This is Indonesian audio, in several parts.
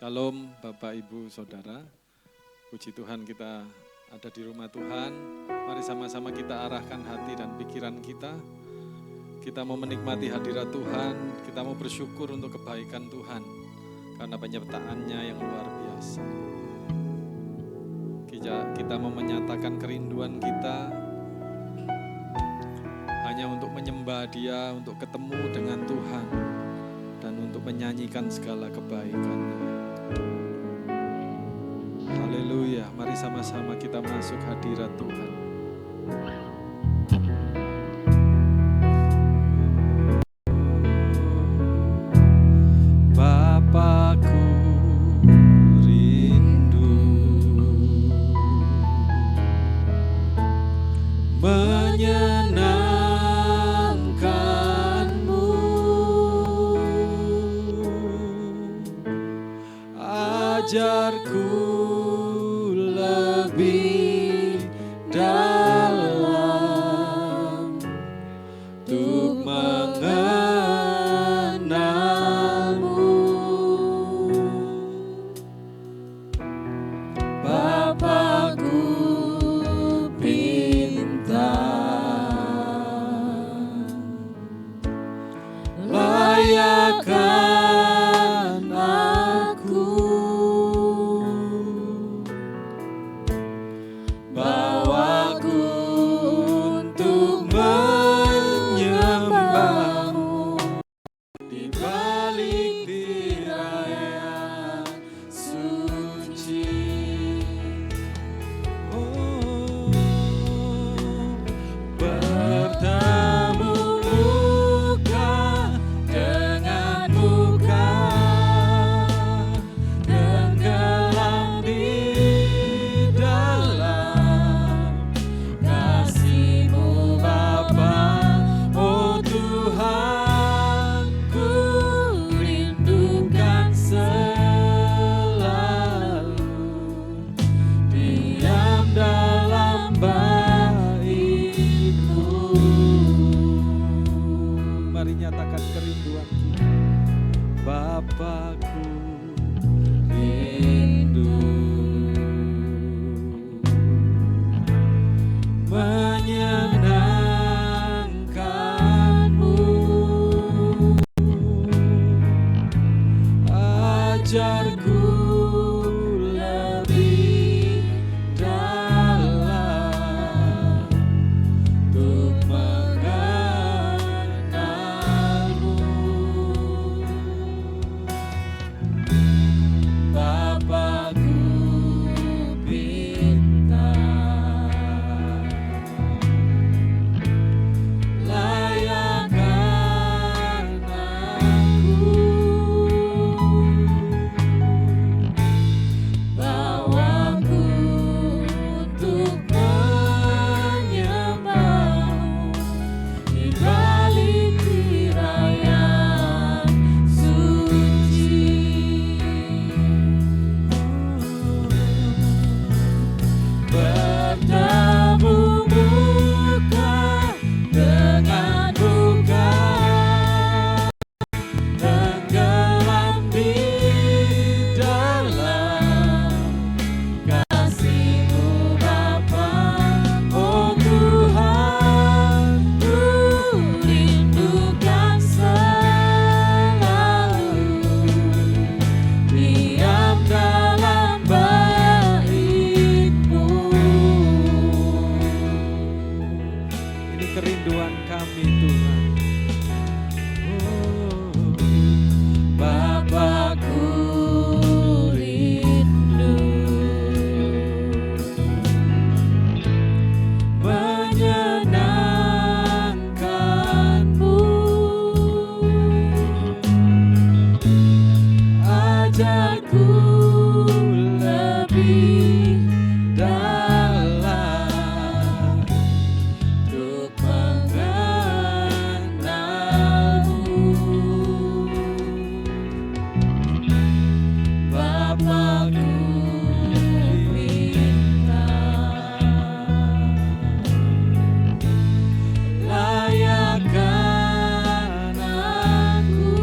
Shalom Bapak Ibu Saudara, puji Tuhan kita ada di rumah Tuhan. Mari sama-sama kita arahkan hati dan pikiran kita. Kita mau menikmati hadirat Tuhan, kita mau bersyukur untuk kebaikan Tuhan karena penyertaan-Nya yang luar biasa. Kita mau menyatakan kerinduan kita hanya untuk menyembah Dia, untuk ketemu dengan Tuhan dan untuk menyanyikan segala kebaikan-Nya. Haleluya, mari sama-sama kita masuk hadirat Tuhan. Bapakku rindu menyenangkanmu, ajarku lebih dalam untuk mengenalmu. Bapakku pinta, layakkan aku, bawaku untuk menyembahmu di balik tirai suci. Bertemu muka dengan muka, tenggelam di dalam kasih-Mu Bapa. Oh Tuhan, ku rindukan selalu diam dalam bait-Mu. Mari nyatakan kerinduan kita. Bapakku rindu menyenangkanmu, ajarku lebih dalam untuk mengenalmu. Bapakku pinta, layakkan aku, bawaku untuk menyembahmu di balik tirai yang suci. Bertemu muka dengan muka, tenggelam di dalam kasih-Mu Bapa. Oh Tuhan, ku rindukan selalu diam dalam bait-Mu. Ini kerinduan kami Tuhan. Oh, Bapakku rindu menyenangkanmu, ajarku lebih dalam untuk mengenalmu. Bapakku pinta, layakkan aku,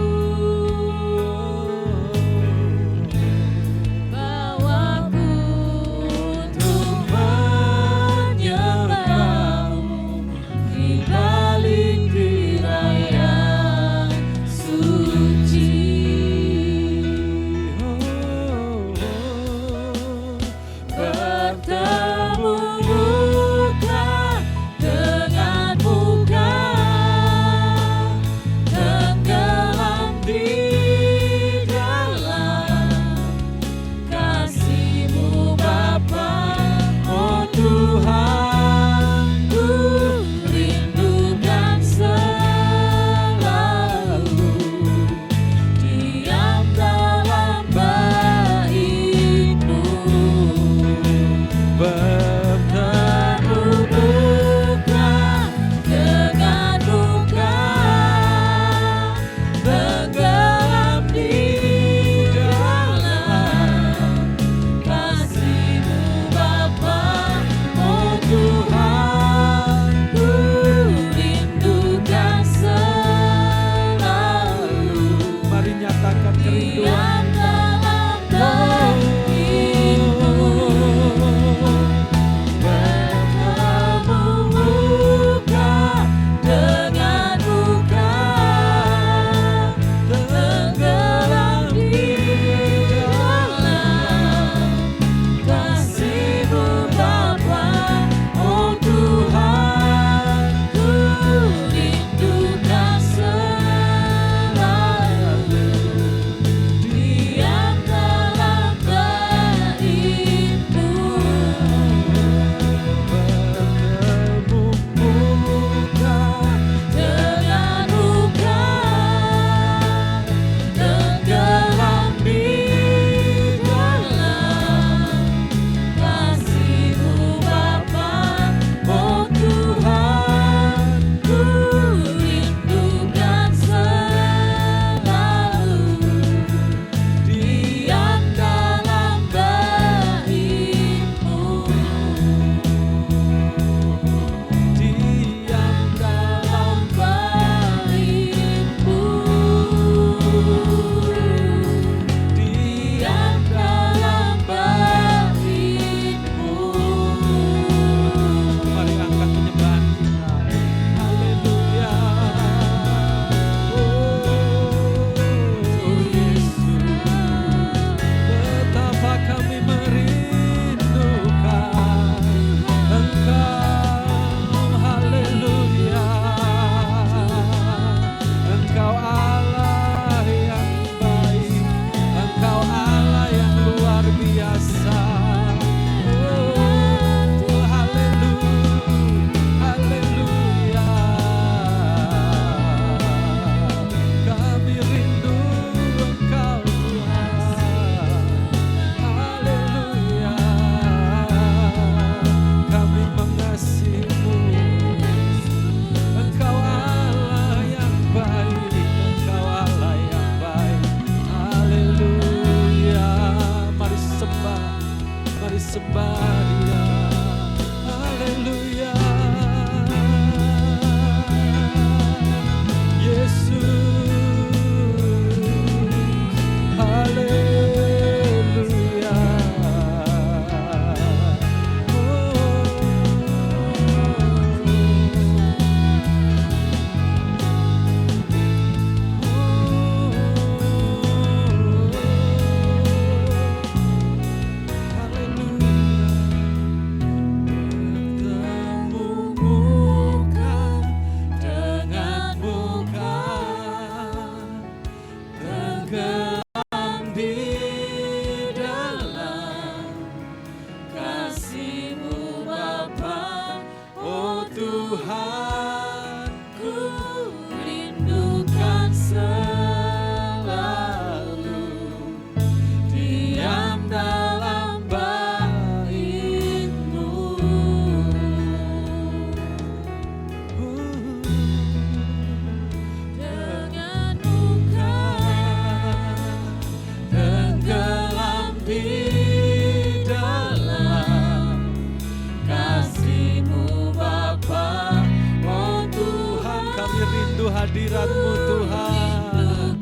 hadirat-Mu Tuhan.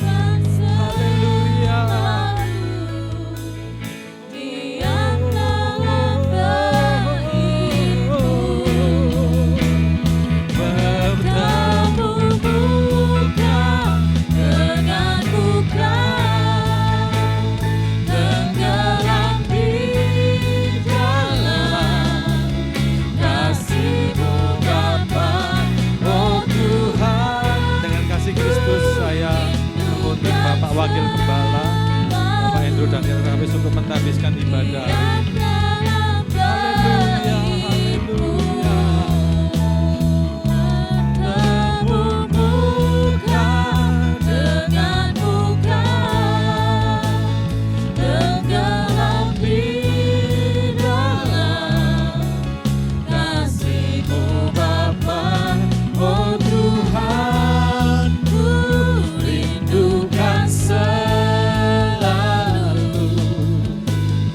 Haleluya. Wakil Gembala Bapak Hendro Daniel Rawis untuk mentahbiskan ibadah hari ini. Haleluya, haleluya. Temu muka dengan muka, tenggelam di dalam kasih-Mu Bapa, oh Tuhan, ku rindukan selalu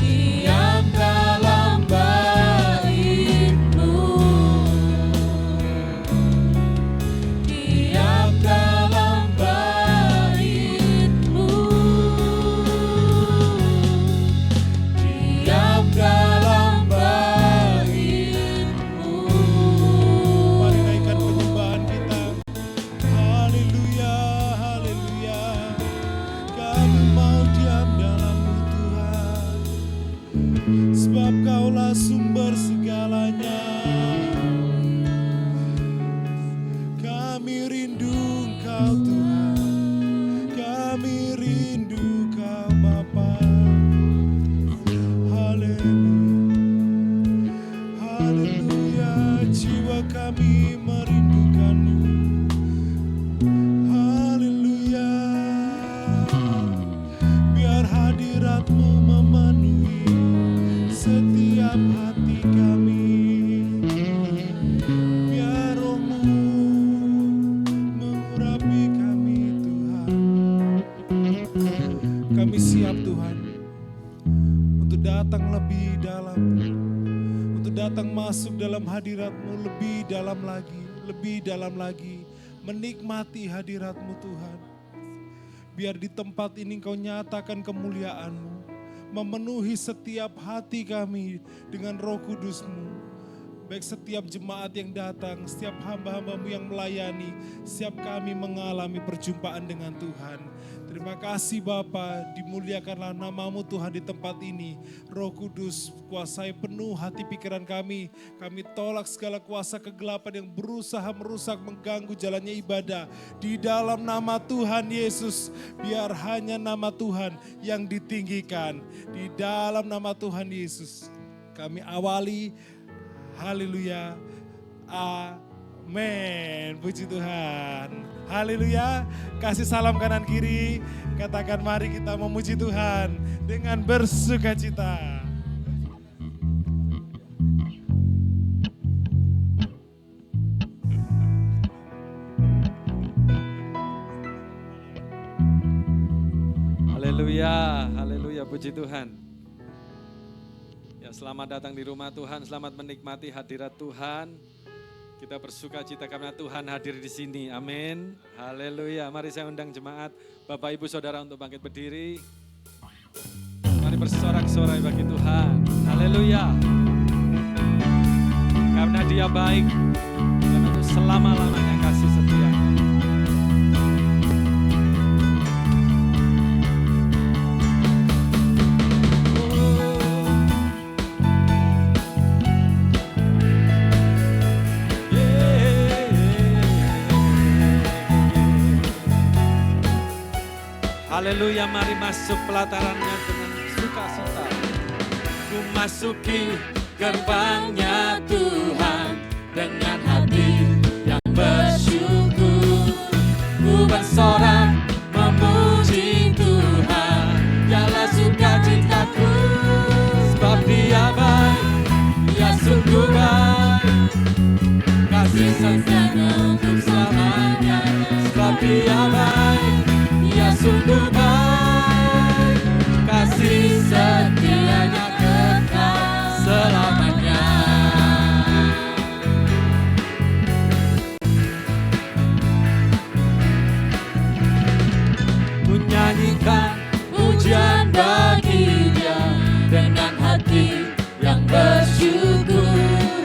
diam berkat-Mu memenuhi setiap hati kami. Biar Roh-Mu mengurapi kami Tuhan. Kami siap Tuhan untuk datang lebih dalam, untuk datang masuk dalam hadirat-Mu lebih dalam lagi, menikmati hadirat-Mu Tuhan. Biar di tempat ini Engkau nyatakan kemuliaan-Mu, memenuhi setiap hati kami dengan Roh Kudus-Mu. Baik setiap jemaat yang datang, setiap hamba-hamba-Mu yang melayani, setiap kami mengalami perjumpaan dengan Tuhan. Terima kasih Bapa, dimuliakanlah nama-Mu Tuhan di tempat ini. Roh Kudus kuasai penuh hati pikiran kami. Kami tolak segala kuasa kegelapan yang berusaha merusak, mengganggu jalannya ibadah. Di dalam nama Tuhan Yesus, biar hanya nama Tuhan yang ditinggikan. Di dalam nama Tuhan Yesus, kami awali. Haleluya. Amin. Puji Tuhan. Haleluya. Kasih salam kanan kiri. Katakan mari kita memuji Tuhan dengan bersukacita. Haleluya. Haleluya. Puji Tuhan. Selamat datang di rumah Tuhan, selamat menikmati hadirat Tuhan. Kita bersuka cita karena Tuhan hadir di sini. Amin. Haleluya. Mari saya undang jemaat, Bapak Ibu Saudara untuk bangkit berdiri. Mari bersorak-sorai bagi Tuhan. Haleluya. Karena Dia baik dan untuk selama-lamanya kasih setia. Haleluya, mari masuk pelatarannya dengan sukacita. Ku masuki gerbangnya Tuhan dengan hati yang bersyukur. Ku bersorak memuji Tuhan, dialah sukacitaku. Sebab Dia baik, Dia sungguh baik, kasih setianya untuk selamanya. Sebab Dia baik, Dia sungguh baik, kasih setianya kekal selamanya. Ku nyanyikan pujian bagi Dia dengan hati yang bersyukur.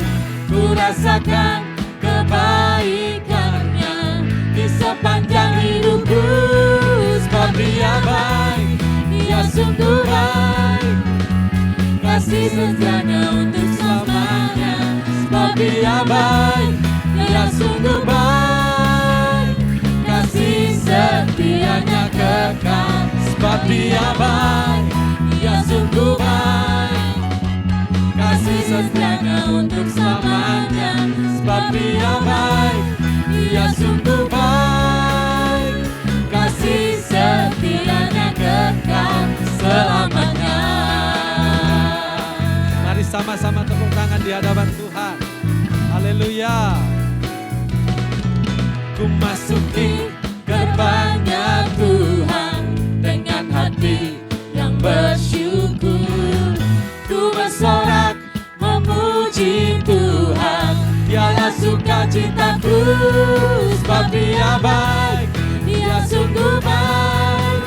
Ku rasakan kebaikannya di sepanjang hidupku. Sebab Dia baik, Dia sungguh baik, kasih setianya untuk selamanya. Sebab Dia baik, Dia sungguh baik, kasih setianya kekal. Sebab Dia baik, Dia sungguh baik, kasih setianya untuk selamanya. Sebab Dia baik, Dia sungguh baik, kasih setianya kekal selamanya. Mari sama-sama tepuk tangan di hadapan Tuhan. Haleluya. Ku masuki gerbangnya Tuhan dengan hati yang bersyukur. Ku bersorak memuji Tuhan, dialah sukacitaku. Sebab Dia baik, Dia sungguh baik,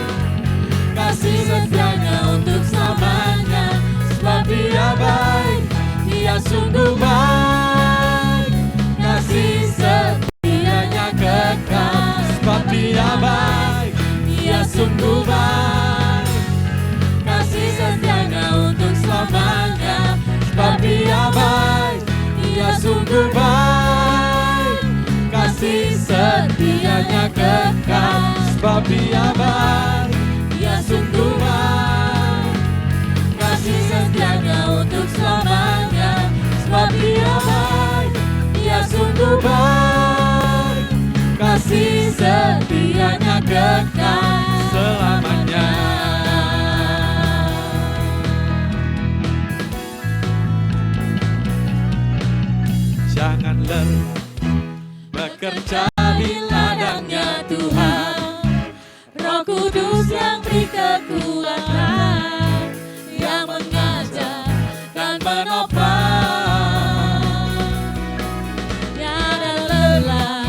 kasih setianya untuk selamanya. Sebab Dia baik, Dia sungguh baik, kasih setianya kekal. Sebab Dia baik, Dia sungguh baik, kasih setianya untuk selamanya. Sebab Dia baik, Dia sungguh baik, kasih setianya kekal. Sebab Dia baik, Dia sungguh baik, kasih setianya untuk selamanya. Sebab Dia baik, Dia sungguh baik, kasih setianya kekal selamanya. bekerja di ladangnya Tuhan. Roh Kudus yang beri kekuatan, yang mengajar dan menopang. Tiada lelah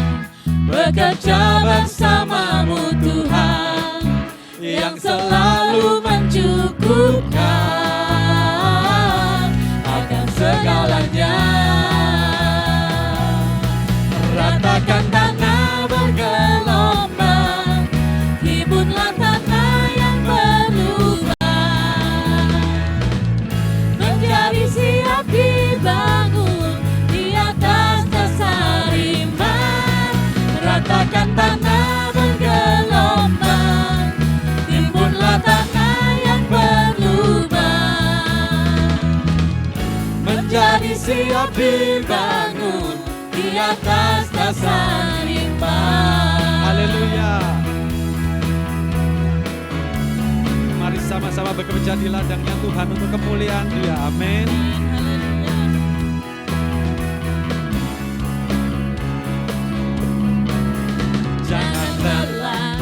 bekerja bersamamu Tuhan, yang selalu mencukupkan akan segalanya. Ratakan tanah bergelombang, himpunlah tanah yang berlubang, menjadi siap dibangun di atas dasar iman. Ratakan tanah bergelombang, himpunlah tanah yang berlubang, menjadi siap dibangun di atas dasar iman. Haleluya. Mari sama-sama bekerja di ladangnya Tuhan untuk kemuliaan Dia. Amin. Jangan lelah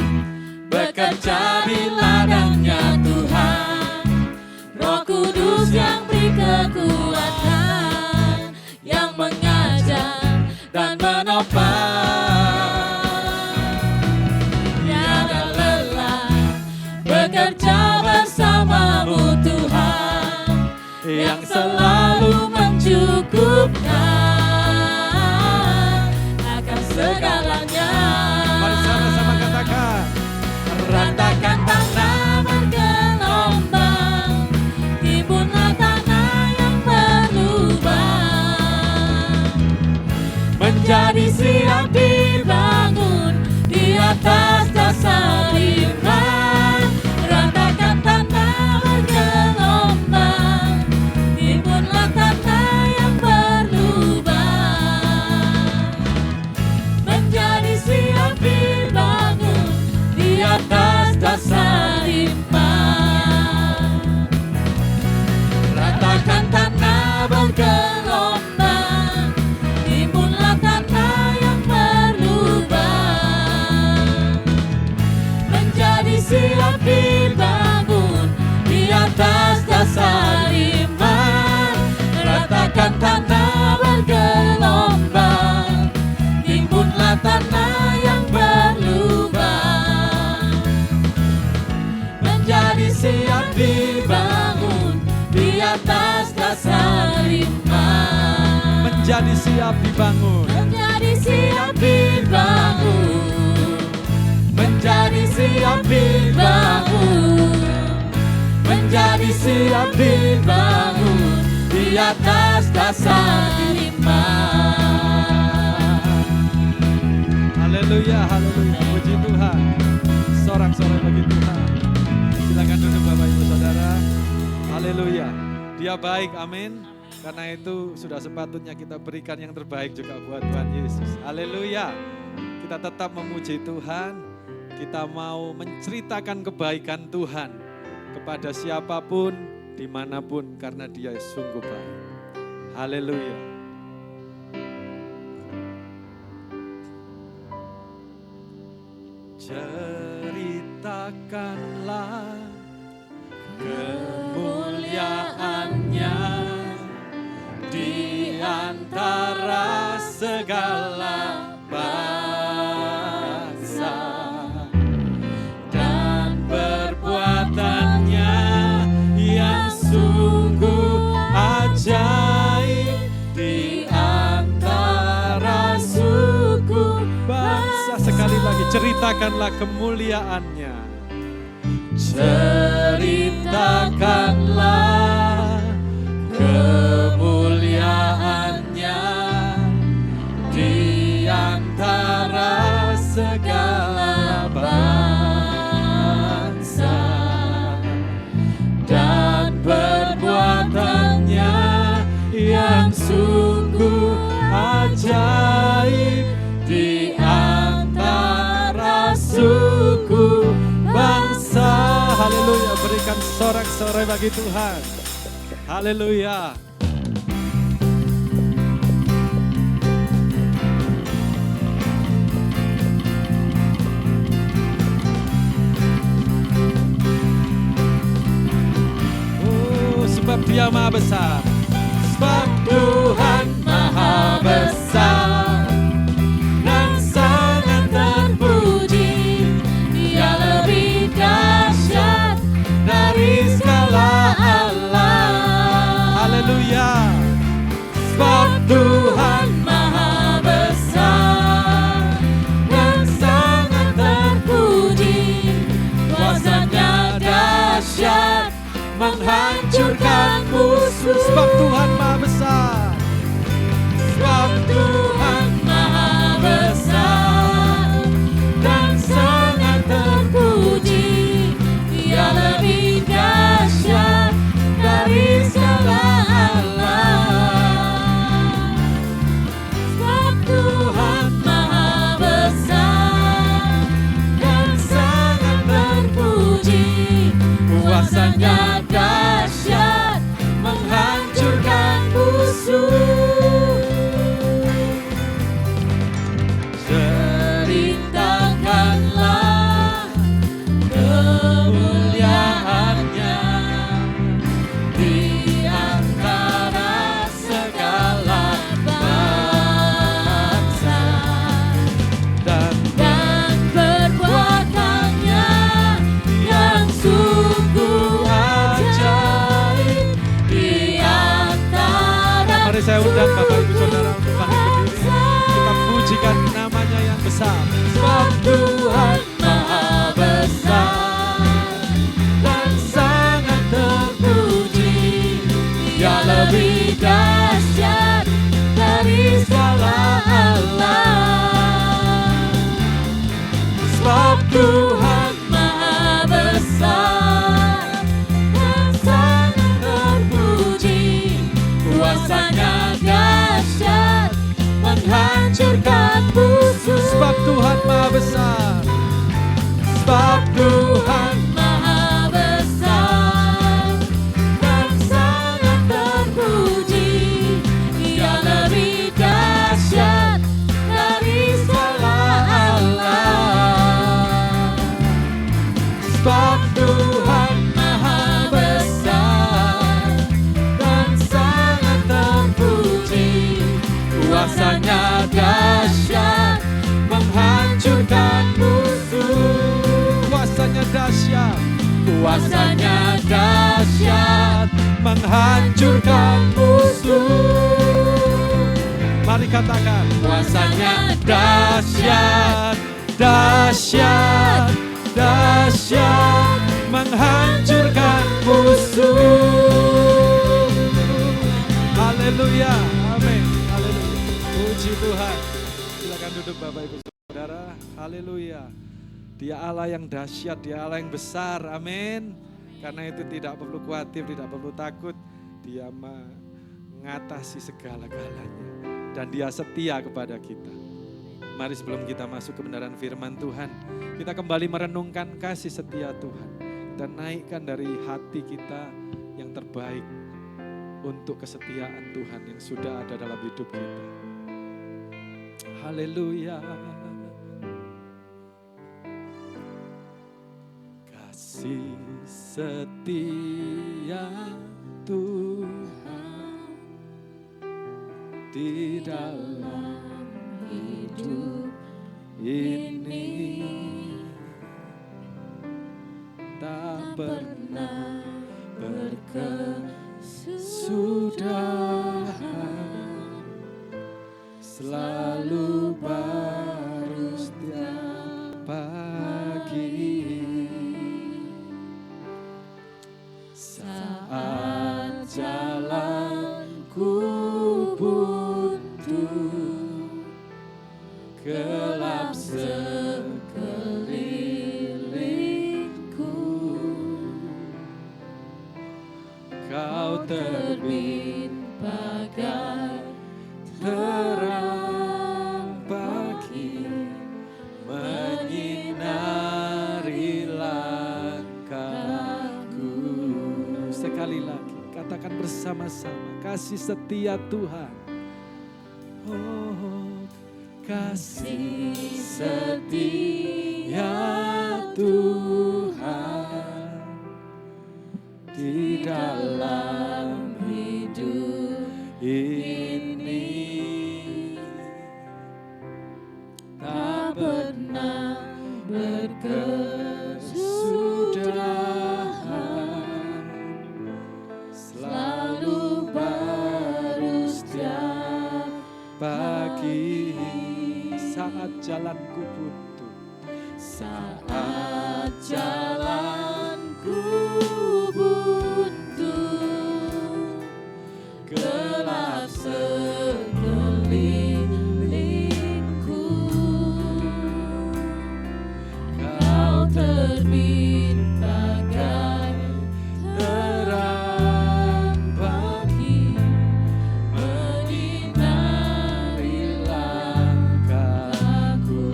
bekerja di ladangnya Tuhan. Roh Kudus yang beri kekuatan, yang mengajar dan menopang. Tiada lelah bekerja bersamamu Tuhan, yang selalu mencukupkan akan segalanya. Mari sama-sama katakan. Ratakan tanah bergelombang, himpunlah tanah yang berlubang, menjadi siap dibangun di atas dasar iman. Ratakan tanah bergelombang, himpunlah tanah yang berlubang, menjadi siap dibangun di atas dasar iman. Ratakan tanah bergelombang, himpunlah tanah yang berlubang, menjadi siap dibangun di atas dasar iman. Ratakan tanah bergelombang, himpunlah tanah yang berlubang, menjadi siap dibangun di atas dasar iman. Menjadi siap dibangun. Menjadi siap dibangun, menjadi siap dibangun, menjadi siap dibangun di atas dasar iman. Haleluya, haleluya. Puji Tuhan. Sorak-sorai bagi Tuhan. Silakan duduk Bapak Ibu Saudara. Haleluya. Dia baik, amin. Karena itu sudah sepatutnya kita berikan yang terbaik juga buat Tuhan Yesus. Haleluya. Kita tetap memuji Tuhan. Kita mau menceritakan kebaikan Tuhan kepada siapapun, dimanapun, karena Dia sungguh baik. Haleluya. Ceritakanlah kemuliaannya di antara segala bangsa, dan perbuatannya yang sungguh ajaib di antara suku bangsa. Sekali lagi, ceritakanlah kemuliaannya. Ceritakanlah kemuliaannya di antara segala bangsa, dan perbuatannya yang sungguh ajaib di antara suku bangsa. Haleluya, berikan sorak-sorai bagi Tuhan. Haleluya. Dia maha besar. Sebab Tuhan maha besar dan sangat terpuji. Dia lebih dahsyat dari segala Allah. Haleluya. Sebab Tuhan maha besar dan sangat terpuji. Kuasanya dahsyat menghancurkan musuh. Sebab Tuhan maha besar. Sebab Tuhan maha besar dan sangat terpuji. Dia lebih dahsyat dari segala Allah. Sebab Tuhan maha besar dan sangat terpuji. Kuasanya dahsyat menghancurkan musuh. Ceritakanlah kemuliaannya di antara segala bangsa, dan perbuatannya yang sungguh ajaib di antara. Mari saya undang Bapak Ibu Saudara untuk bangkit berdiri. Kita pujikan namanya yang besar. Sebab Tuhan maha besar dan sangat terpuji. Dia lebih dahsyat dari segala Allah. Sebab Tuhan maha besar dan sangat terpuji. Kuasanya dahsyat menghancurkan musuh. Sebab Tuhan maha besar. Sebab Tuhan maha besar dan sangat terpuji. Dia lebih dahsyat dari segala Allah. Sebab Tuhan maha besar dan sangat terpuji. Kuasanya dahsyat menghancurkan musuh. Kuasanya dahsyat. Kuasanya dahsyat menghancurkan musuh. Mari katakan. Kuasanya dahsyat, dahsyat, dahsyat menghancurkan musuh. Haleluya. Amin. Haleluya. Puji Tuhan. Silakan duduk Bapak Ibu Saudara. Haleluya. Dia Allah yang dahsyat, Dia Allah yang besar. Amin. Karena itu tidak perlu khawatir, tidak perlu takut. Dia mengatasi segala-galanya. Dan Dia setia kepada kita. Mari sebelum kita masuk kebenaran firman Tuhan, kita kembali merenungkan kasih setia Tuhan. Dan naikkan dari hati kita yang terbaik untuk kesetiaan Tuhan yang sudah ada dalam hidup kita. Haleluya. Kasih setia Tuhan di dalam hidup ini tak pernah berkesudahan, selalu baru setiap pagi. Saat jalanku buntu, gelap sekelilingku, Kau terbit bagai terang pagi, menyinari langkahku. Sekali lagi, katakan bersama-sama, kasih setia Tuhan. Oh, kasih setia Tuhan di dalam hidup ini. Tak pernah berkesudahan, selalu baru setiap pagi saat jalanku buntu, saat jalanku buntu, gelap sekelilingku, kau terbit bagai terang pagi, menyinari langkahku.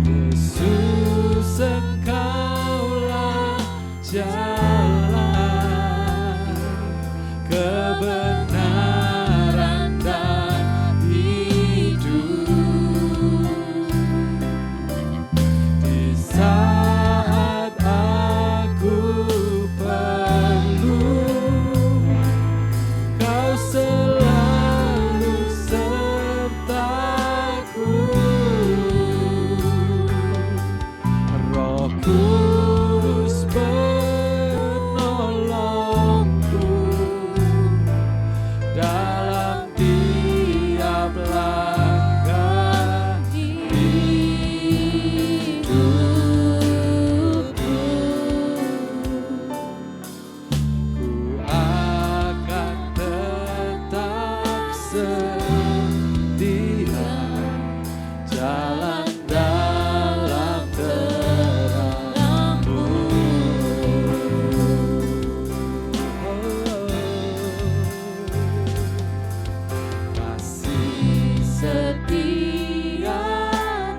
Yesus Engkaulah jalan, kebenaran dan hidup. Di saat aku perlu, Kau selalu sertaku. Roh Kudus penolongku dalam tiap langkah hidupku. Ku akan tetap setia, jalan dalam terang-Mu. Kasih setia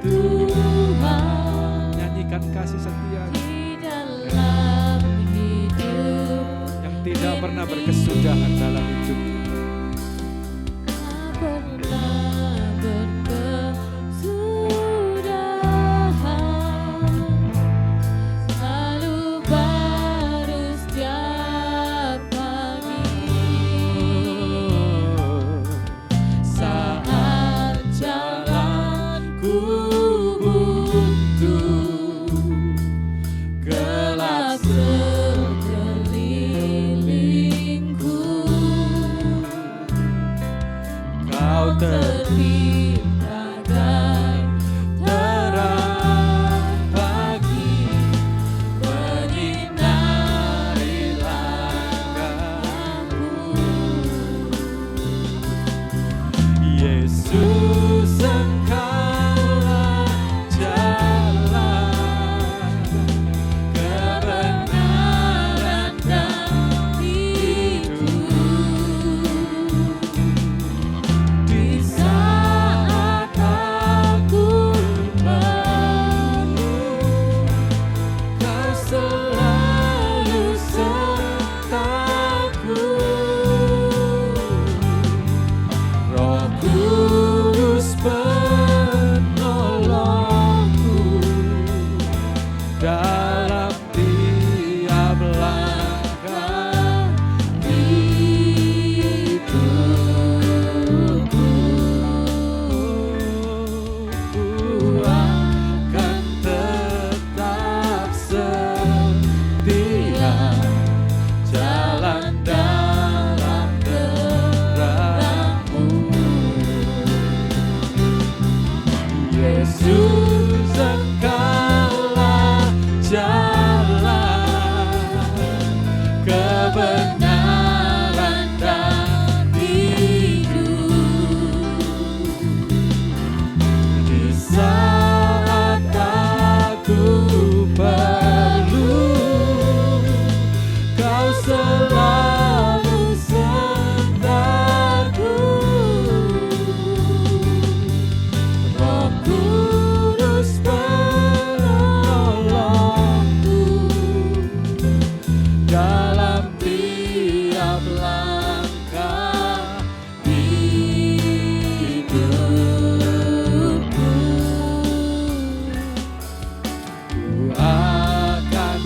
Tuhan, nyanyikan kasih setia Di dalam hidup yang tidak pernah berkesudahan dalam hidup. tak pernah berkesudahan, selalu baru setiap pagi. Saat jalanku buntu, gelap sekelilingku, Kau terbit bagai terang pagi, menyinari langkahku. Yesus Engkaulah jalan, Kebenaran dan hidup. di Saat aku perlu, Kau selalu sertaku. Roh Kudus penolongku dalam tiap langkah hidupku. Ku akan tetap setia, jalan dalam terang-Mu. Yesus Engkaulah jalan, kebenaran dan hidup. Di saat aku perlu, Kau selalu sertaku. Roh Kudus penolongku dalam tiap langkah hidupku. Ku akan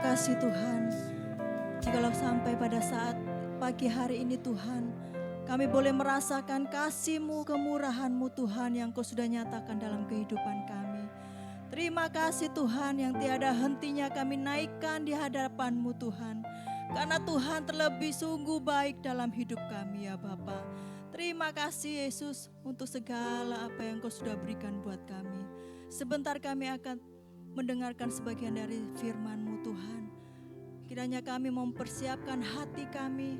kasih Tuhan. Jikalau sampai pada saat pagi hari ini Tuhan, kami boleh merasakan kasih-Mu, kemurahan-Mu Tuhan yang Kau sudah nyatakan dalam kehidupan kami. Terima kasih Tuhan yang tiada hentinya kami naikkan di hadapan-Mu Tuhan. Karena Tuhan terlebih sungguh baik dalam hidup kami ya Bapa. Terima kasih Yesus untuk segala apa yang Kau sudah berikan buat kami. Sebentar kami akan mendengarkan sebagian dari firman-Mu Tuhan. Kiranya kami mempersiapkan hati kami,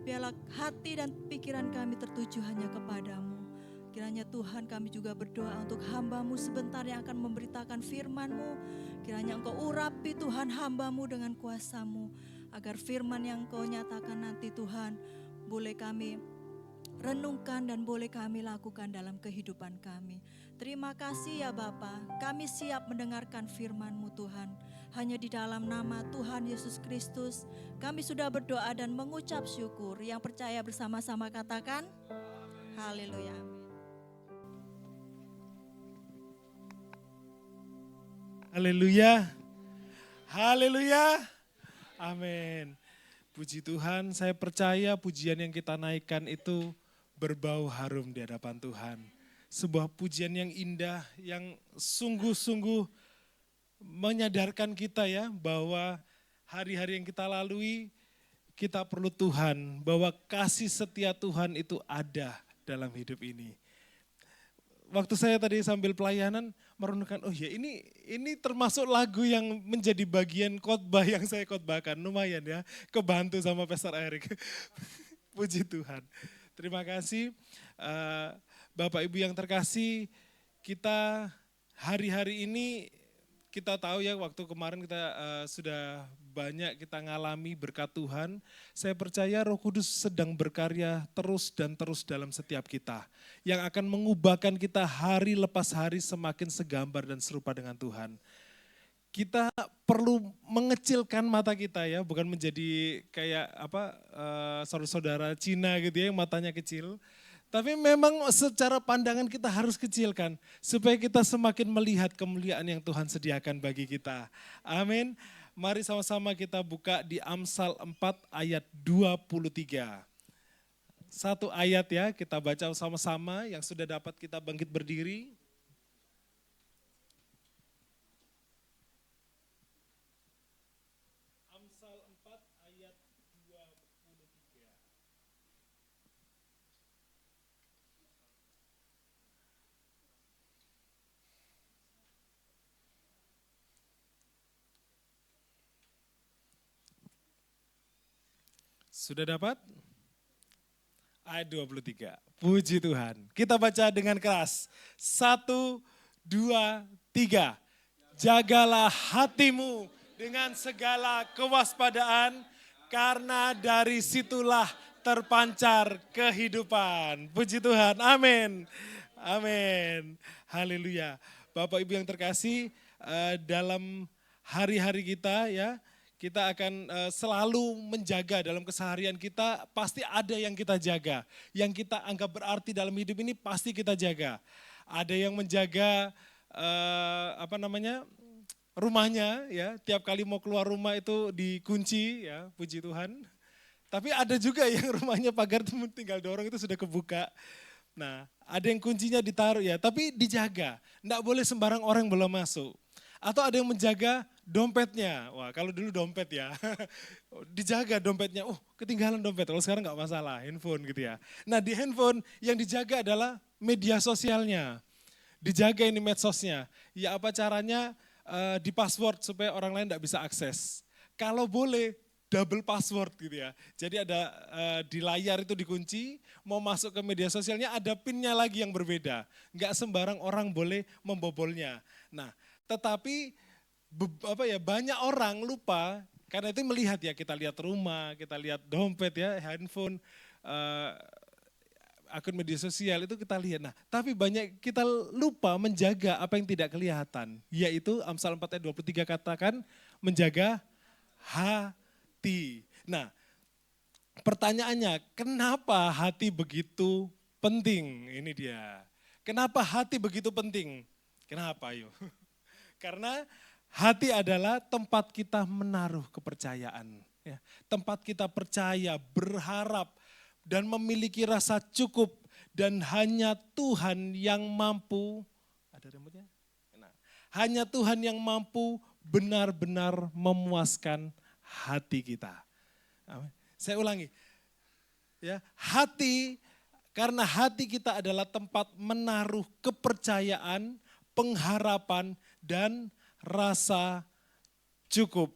biarlah hati dan pikiran kami tertuju hanya kepadamu. Kiranya Tuhan kami juga berdoa untuk hamba-Mu sebentar yang akan memberitakan firman-Mu. Kiranya Engkau urapi Tuhan hamba-Mu dengan kuasa-Mu, agar firman yang Engkau nyatakan nanti Tuhan boleh kami renungkan dan boleh kami lakukan dalam kehidupan kami. Terima kasih ya Bapa, kami siap mendengarkan firman-Mu Tuhan. Hanya di dalam nama Tuhan Yesus Kristus kami sudah berdoa dan mengucap syukur. Yang percaya bersama-sama katakan haleluya. Haleluya. Haleluya. Amin. Puji Tuhan, saya percaya pujian yang kita naikkan itu berbau harum di hadapan Tuhan. Sebuah pujian yang indah, yang sungguh-sungguh menyadarkan kita ya bahwa hari-hari yang kita lalui kita perlu Tuhan, bahwa kasih setia Tuhan itu ada dalam hidup ini. Waktu saya tadi sambil pelayanan merenungkan, oh ya ini termasuk lagu yang menjadi bagian khotbah yang saya khotbahkan, lumayan ya, kebantu sama Pastor Eric. Puji Tuhan. Terima kasih Bapak Ibu yang terkasih, kita hari-hari ini kita tahu ya waktu kemarin kita sudah banyak kita ngalami berkat Tuhan. Saya percaya Roh Kudus sedang berkarya terus dan terus dalam setiap kita. Yang akan mengubahkan kita hari lepas hari semakin segambar dan serupa dengan Tuhan. Kita perlu mengecilkan mata kita ya, bukan menjadi kayak saudara-saudara Cina gitu ya yang matanya kecil. Tapi memang secara pandangan kita harus kecilkan supaya kita semakin melihat kemuliaan yang Tuhan sediakan bagi kita. Amin. Mari sama-sama kita buka di Amsal 4 ayat 23. Satu ayat ya, kita baca sama-sama, yang sudah dapat kita bangkit berdiri. Amsal 4 ayat 23. Sudah dapat? Ayat 23. Puji Tuhan. Kita baca dengan keras. 1, 2, 3. Jagalah hatimu dengan segala kewaspadaan, karena dari situlah terpancar kehidupan. Puji Tuhan. Amin. Amin. Haleluya. Bapak Ibu yang terkasih, dalam hari-hari kita ya, kita akan selalu menjaga dalam keseharian kita, pasti ada yang kita jaga. Yang kita anggap berarti dalam hidup ini pasti kita jaga. Ada yang menjaga rumahnya ya, tiap kali mau keluar rumah itu dikunci ya, puji Tuhan. Tapi ada juga yang rumahnya pagar tinggal dorong itu sudah kebuka. Nah, ada yang kuncinya ditaruh ya, tapi dijaga. Enggak boleh sembarang orang belum masuk. Atau ada yang menjaga dompetnya. Wah, kalau dulu dompet ya, dijaga dompetnya. Oh, ketinggalan dompet. Kalau sekarang nggak masalah, handphone gitu ya. Nah, di handphone yang dijaga adalah media sosialnya. Dijaga ini medsosnya. Ya apa caranya? Di password supaya orang lain nggak bisa akses. Kalau boleh, double password gitu ya. Jadi ada di layar itu dikunci, mau masuk ke media sosialnya ada pinnya lagi yang berbeda. Nggak sembarang orang boleh membobolnya. Nah, tetapi banyak orang lupa, karena itu melihat ya, kita lihat rumah, kita lihat dompet ya, handphone, akun media sosial itu kita lihat. Nah, tapi banyak kita lupa menjaga apa yang tidak kelihatan, yaitu Amsal 4 ayat 23 katakan menjaga hati. Nah, pertanyaannya, kenapa hati begitu penting? Ini dia. Kenapa hati begitu penting? Kenapa ayo? Karena hati adalah tempat kita menaruh kepercayaan. Ya. Tempat kita percaya, berharap, dan memiliki rasa cukup. Dan hanya Tuhan yang mampu, ada remote-nya? Nah, hanya Tuhan yang mampu benar-benar memuaskan hati kita. Saya ulangi, ya, hati, karena hati kita adalah tempat menaruh kepercayaan, pengharapan, dan rasa cukup.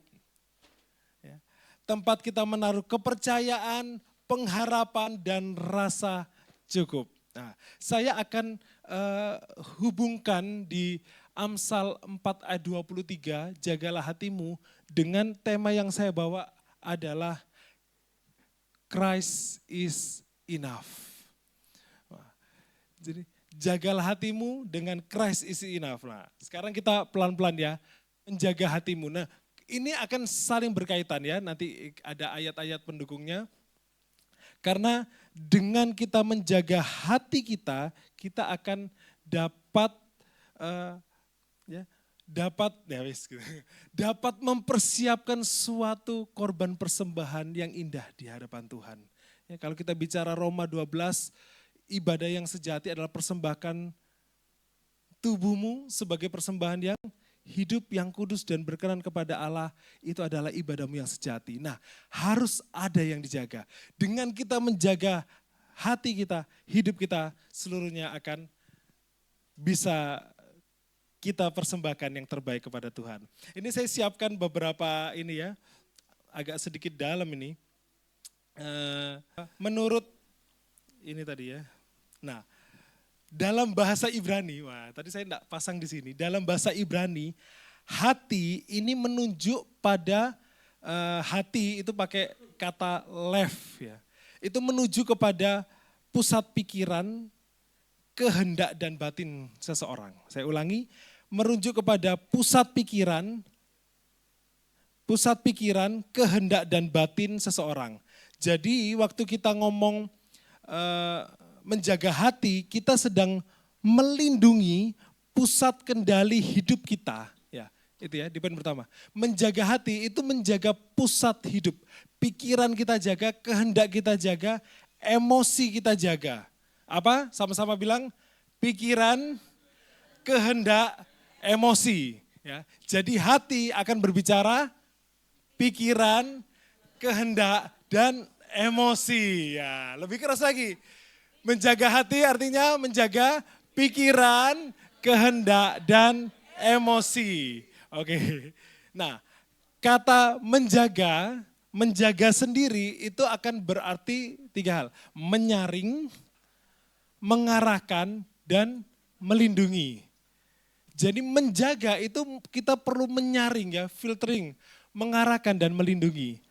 Ya. Tempat kita menaruh kepercayaan, pengharapan, dan rasa cukup. Nah, saya akan hubungkan di Amsal 4 ayat 23, jagalah hatimu, dengan tema yang saya bawa adalah Christ is enough. Jadi jagalah hatimu dengan Christ is enough. Nah, sekarang kita pelan-pelan ya, menjaga hatimu. Nah, ini akan saling berkaitan ya, nanti ada ayat-ayat pendukungnya. Karena dengan kita menjaga hati kita, kita akan dapat dapat mempersiapkan suatu korban persembahan yang indah di hadapan Tuhan. Ya, kalau kita bicara Roma 12, ibadah yang sejati adalah persembahkan tubuhmu sebagai persembahan yang hidup, yang kudus dan berkenan kepada Allah, itu adalah ibadahmu yang sejati. Nah, harus ada yang dijaga. Dengan kita menjaga hati kita, hidup kita, seluruhnya akan bisa kita persembahkan yang terbaik kepada Tuhan. Ini saya siapkan beberapa ini ya, agak sedikit dalam ini. Menurut ini tadi ya. Nah, dalam bahasa Ibrani, wah tadi saya tidak pasang di sini. Dalam bahasa Ibrani, hati ini menunjuk pada hati itu pakai kata lev ya. Itu menuju kepada pusat pikiran, kehendak dan batin seseorang. Saya ulangi, merujuk kepada pusat pikiran, kehendak dan batin seseorang. Jadi waktu kita ngomong menjaga hati, kita sedang melindungi pusat kendali hidup kita. Ya, itu ya di poin pertama. Menjaga hati itu menjaga pusat hidup. Pikiran kita jaga, kehendak kita jaga, emosi kita jaga. Apa? Sama-sama bilang pikiran, kehendak, emosi. Ya, jadi hati akan berbicara pikiran, kehendak, dan emosi. Ya, lebih keras lagi. Menjaga hati artinya menjaga pikiran, kehendak, dan emosi. Oke. Nah, kata menjaga sendiri itu akan berarti 3 hal. Menyaring, mengarahkan, dan melindungi. Jadi menjaga itu kita perlu menyaring ya, filtering, mengarahkan dan melindungi.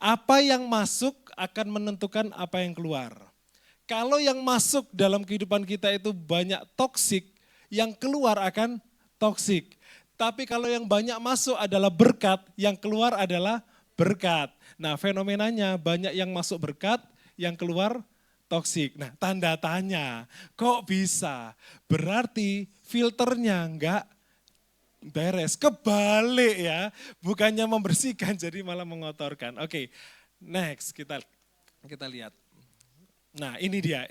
Apa yang masuk akan menentukan apa yang keluar. Kalau yang masuk dalam kehidupan kita itu banyak toksik, yang keluar akan toksik. Tapi kalau yang banyak masuk adalah berkat, yang keluar adalah berkat. Nah, fenomenanya banyak yang masuk berkat, yang keluar toksik. Nah, tanda tanya, kok bisa? Berarti filternya enggak beres, kebalik ya. Bukannya membersihkan jadi malah mengotorkan. Oke, next kita lihat. Nah, ini dia.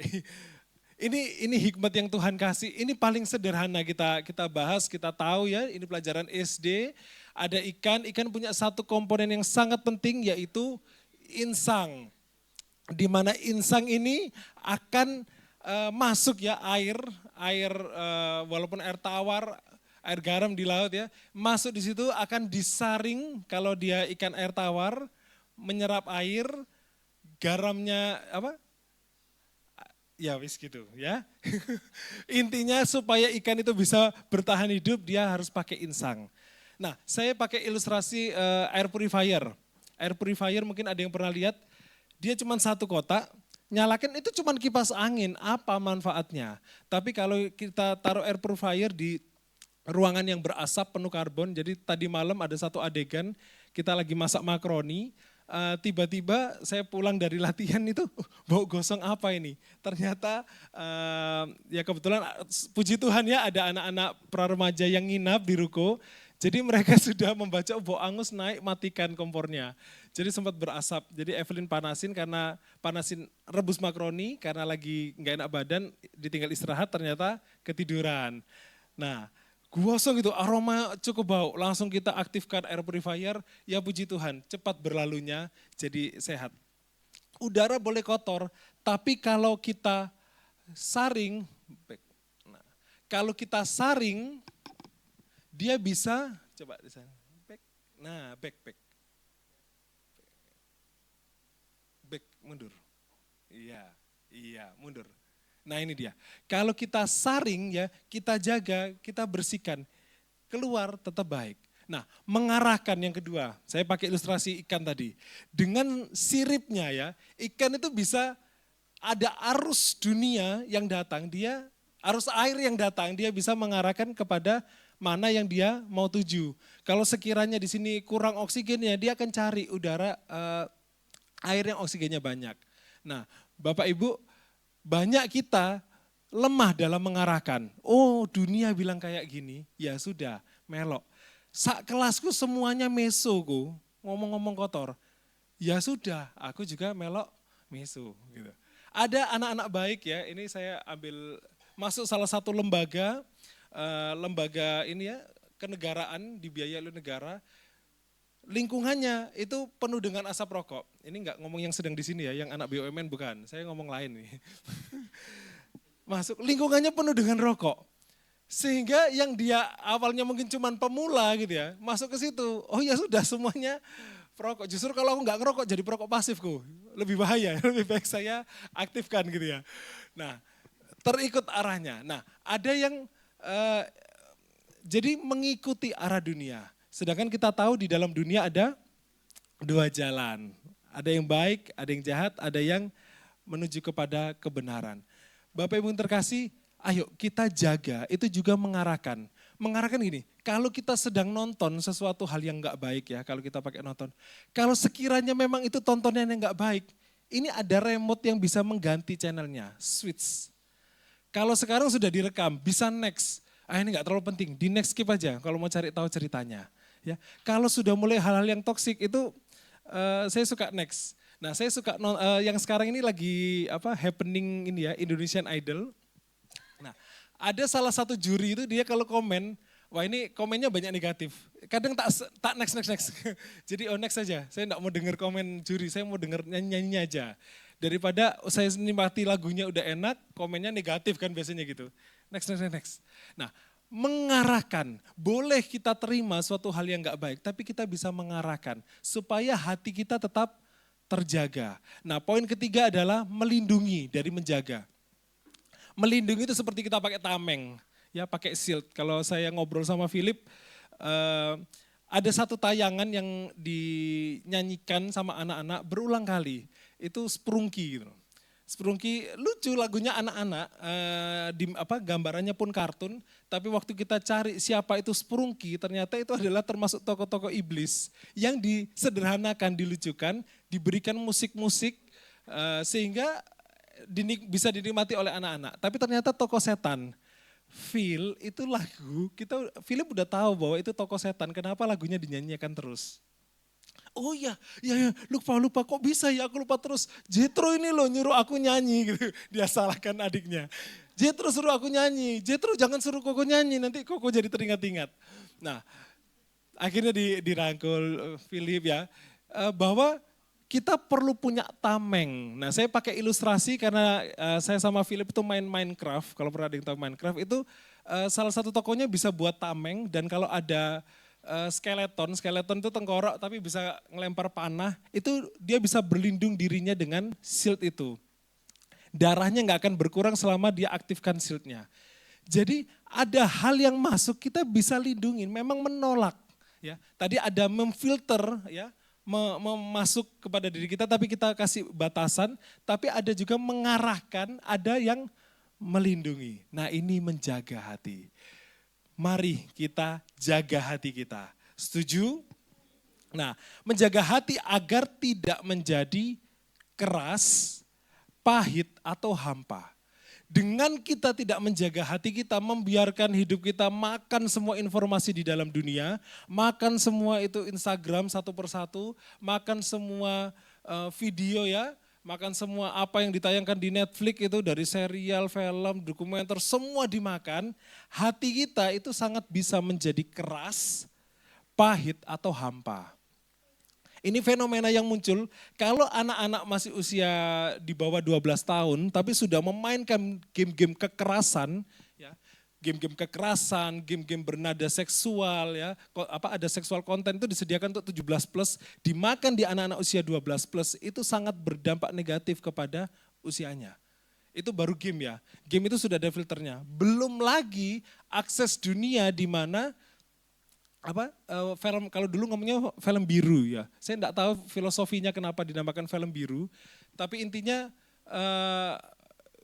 Ini hikmat yang Tuhan kasih. Ini paling sederhana kita bahas, kita tahu ya. Ini pelajaran SD. Ada ikan punya satu komponen yang sangat penting yaitu insang. Di mana insang ini akan masuk ya air walaupun air tawar, air garam di laut ya. Masuk di situ akan disaring kalau dia ikan air tawar, menyerap air, garamnya apa? Ya wis gitu ya. Intinya supaya ikan itu bisa bertahan hidup dia harus pakai insang. Nah saya pakai ilustrasi air purifier. Air purifier mungkin ada yang pernah lihat. Dia cuma satu kotak, nyalakan itu cuma kipas angin, apa manfaatnya. Tapi kalau kita taruh air purifier di ruangan yang berasap penuh karbon, jadi tadi malam ada satu adegan, kita lagi masak makaroni, tiba-tiba saya pulang dari latihan itu, bau gosong apa ini? Ternyata ya kebetulan puji Tuhan ya ada anak-anak pra remaja yang nginap di ruko. Jadi mereka sudah membaca bau angus naik, matikan kompornya. Jadi sempat berasap. Jadi Evelyn panasin karena panasin rebus makaroni karena lagi nggak enak badan, ditinggal istirahat ternyata ketiduran. Nah, gosong itu aroma cukup bau. Langsung kita aktifkan air purifier. Ya puji Tuhan, cepat berlalunya jadi sehat. Udara boleh kotor, tapi kalau kita saring, kalau kita saring, dia bisa, coba di sana, back, mundur. Iya, mundur. Nah ini dia, kalau kita saring ya, kita jaga, kita bersihkan, keluar tetap baik. Nah mengarahkan yang kedua, saya pakai ilustrasi ikan tadi. Dengan siripnya ya, ikan itu bisa ada arus dunia yang datang, arus air yang datang, dia bisa mengarahkan kepada mana yang dia mau tuju. Kalau sekiranya di sini kurang oksigennya, dia akan cari udara air yang oksigennya banyak. Nah, Bapak Ibu, banyak kita lemah dalam mengarahkan. Oh, dunia bilang kayak gini, ya sudah, melok. Sak kelasku semuanya mesoku, ngomong-ngomong kotor. Ya sudah, aku juga melok meso gitu. Ada anak-anak baik ya, ini saya ambil masuk salah satu lembaga ini ya, kenegaraan dibiayai oleh negara, lingkungannya itu penuh dengan asap rokok. Ini enggak ngomong yang sedang di sini ya, yang anak BUMN bukan, saya ngomong lain nih. Masuk, lingkungannya penuh dengan rokok. Sehingga yang dia awalnya mungkin cuman pemula gitu ya, masuk ke situ, oh ya sudah semuanya perokok. Justru kalau aku enggak ngerokok jadi perokok pasifku, lebih bahaya, lebih baik saya aktifkan gitu ya. Nah, terikut arahnya. Nah, ada yang jadi mengikuti arah dunia. Sedangkan kita tahu di dalam dunia ada dua jalan. Ada yang baik, ada yang jahat, ada yang menuju kepada kebenaran. Bapak Ibu yang terkasih, ayo kita jaga, itu juga mengarahkan. Mengarahkan gini, kalau kita sedang nonton sesuatu hal yang enggak baik ya, kalau kita pakai nonton. Kalau sekiranya memang itu tontonan yang enggak baik, ini ada remote yang bisa mengganti channelnya, switch. Kalau sekarang sudah direkam, bisa next. Ini enggak terlalu penting, di next skip aja kalau mau cari tahu ceritanya. Ya, kalau sudah mulai hal-hal yang toksik itu saya suka next. Nah, saya suka yang sekarang ini lagi happening ini ya, Indonesian Idol. Nah, ada salah satu juri itu dia kalau komen, wah ini komennya banyak negatif. Kadang tak next. Jadi next saja. Saya enggak mau dengar komen juri, saya mau dengar nyanyinya aja. Daripada saya nikmati lagunya udah enak, komennya negatif kan biasanya gitu. Next. Nah, mengarahkan, boleh kita terima suatu hal yang enggak baik, tapi kita bisa mengarahkan supaya hati kita tetap terjaga. Nah, poin ketiga adalah melindungi dari menjaga. Melindungi itu seperti kita pakai tameng, ya pakai shield. Kalau saya ngobrol sama Philip, ada satu tayangan yang dinyanyikan sama anak-anak berulang kali. Itu Sprungki gitu. Sprungki lucu lagunya anak-anak, gambarannya pun kartun, tapi waktu kita cari siapa itu Sprungki, ternyata itu adalah termasuk tokoh-tokoh iblis yang disederhanakan, dilucukan, diberikan musik-musik sehingga bisa dinikmati oleh anak-anak. Tapi ternyata tokoh setan. Phil itu lagu, Philip udah tahu bahwa itu tokoh setan, kenapa lagunya dinyanyikan terus? Oh ya, lupa kok bisa ya aku lupa terus. Jethro ini loh nyuruh aku nyanyi gitu. Dia salahkan adiknya. Jethro suruh aku nyanyi, Jethro jangan suruh Koko nyanyi, nanti Koko jadi teringat-ingat. Nah, akhirnya dirangkul Philip ya, bahwa kita perlu punya tameng. Nah, saya pakai ilustrasi karena saya sama Philip itu main Minecraft. Kalau pernah ada yang tahu Minecraft itu salah satu tokonya bisa buat tameng, dan kalau ada skeleton itu tengkorak tapi bisa ngelempar panah, itu dia bisa berlindung dirinya dengan shield itu. Darahnya nggak akan berkurang selama dia aktifkan shieldnya. Jadi ada hal yang masuk kita bisa lindungin, memang menolak. Ya, tadi ada memfilter ya, masuk kepada diri kita tapi kita kasih batasan, tapi ada juga mengarahkan, ada yang melindungi. Nah ini menjaga hati. Mari kita jaga hati kita. Setuju? Nah, menjaga hati agar tidak menjadi keras, pahit, atau hampa. Dengan kita tidak menjaga hati kita, membiarkan hidup kita makan semua informasi di dalam dunia, makan semua itu Instagram satu persatu, makan semua video ya, makan semua apa yang ditayangkan di Netflix itu dari serial, film, dokumenter, semua dimakan, hati kita itu sangat bisa menjadi keras, pahit atau hampa. Ini fenomena yang muncul kalau anak-anak masih usia di bawah 12 tahun tapi sudah memainkan game-game kekerasan, ya, game-game kekerasan, game-game bernada seksual, ya, ada seksual konten itu disediakan untuk 17 plus, dimakan di anak-anak usia 12 plus, itu sangat berdampak negatif kepada usianya. Itu baru game ya, game itu sudah ada filternya. Belum lagi akses dunia di mana film, kalau dulu ngomongnya film biru ya. Saya enggak tahu filosofinya kenapa dinamakan film biru, tapi intinya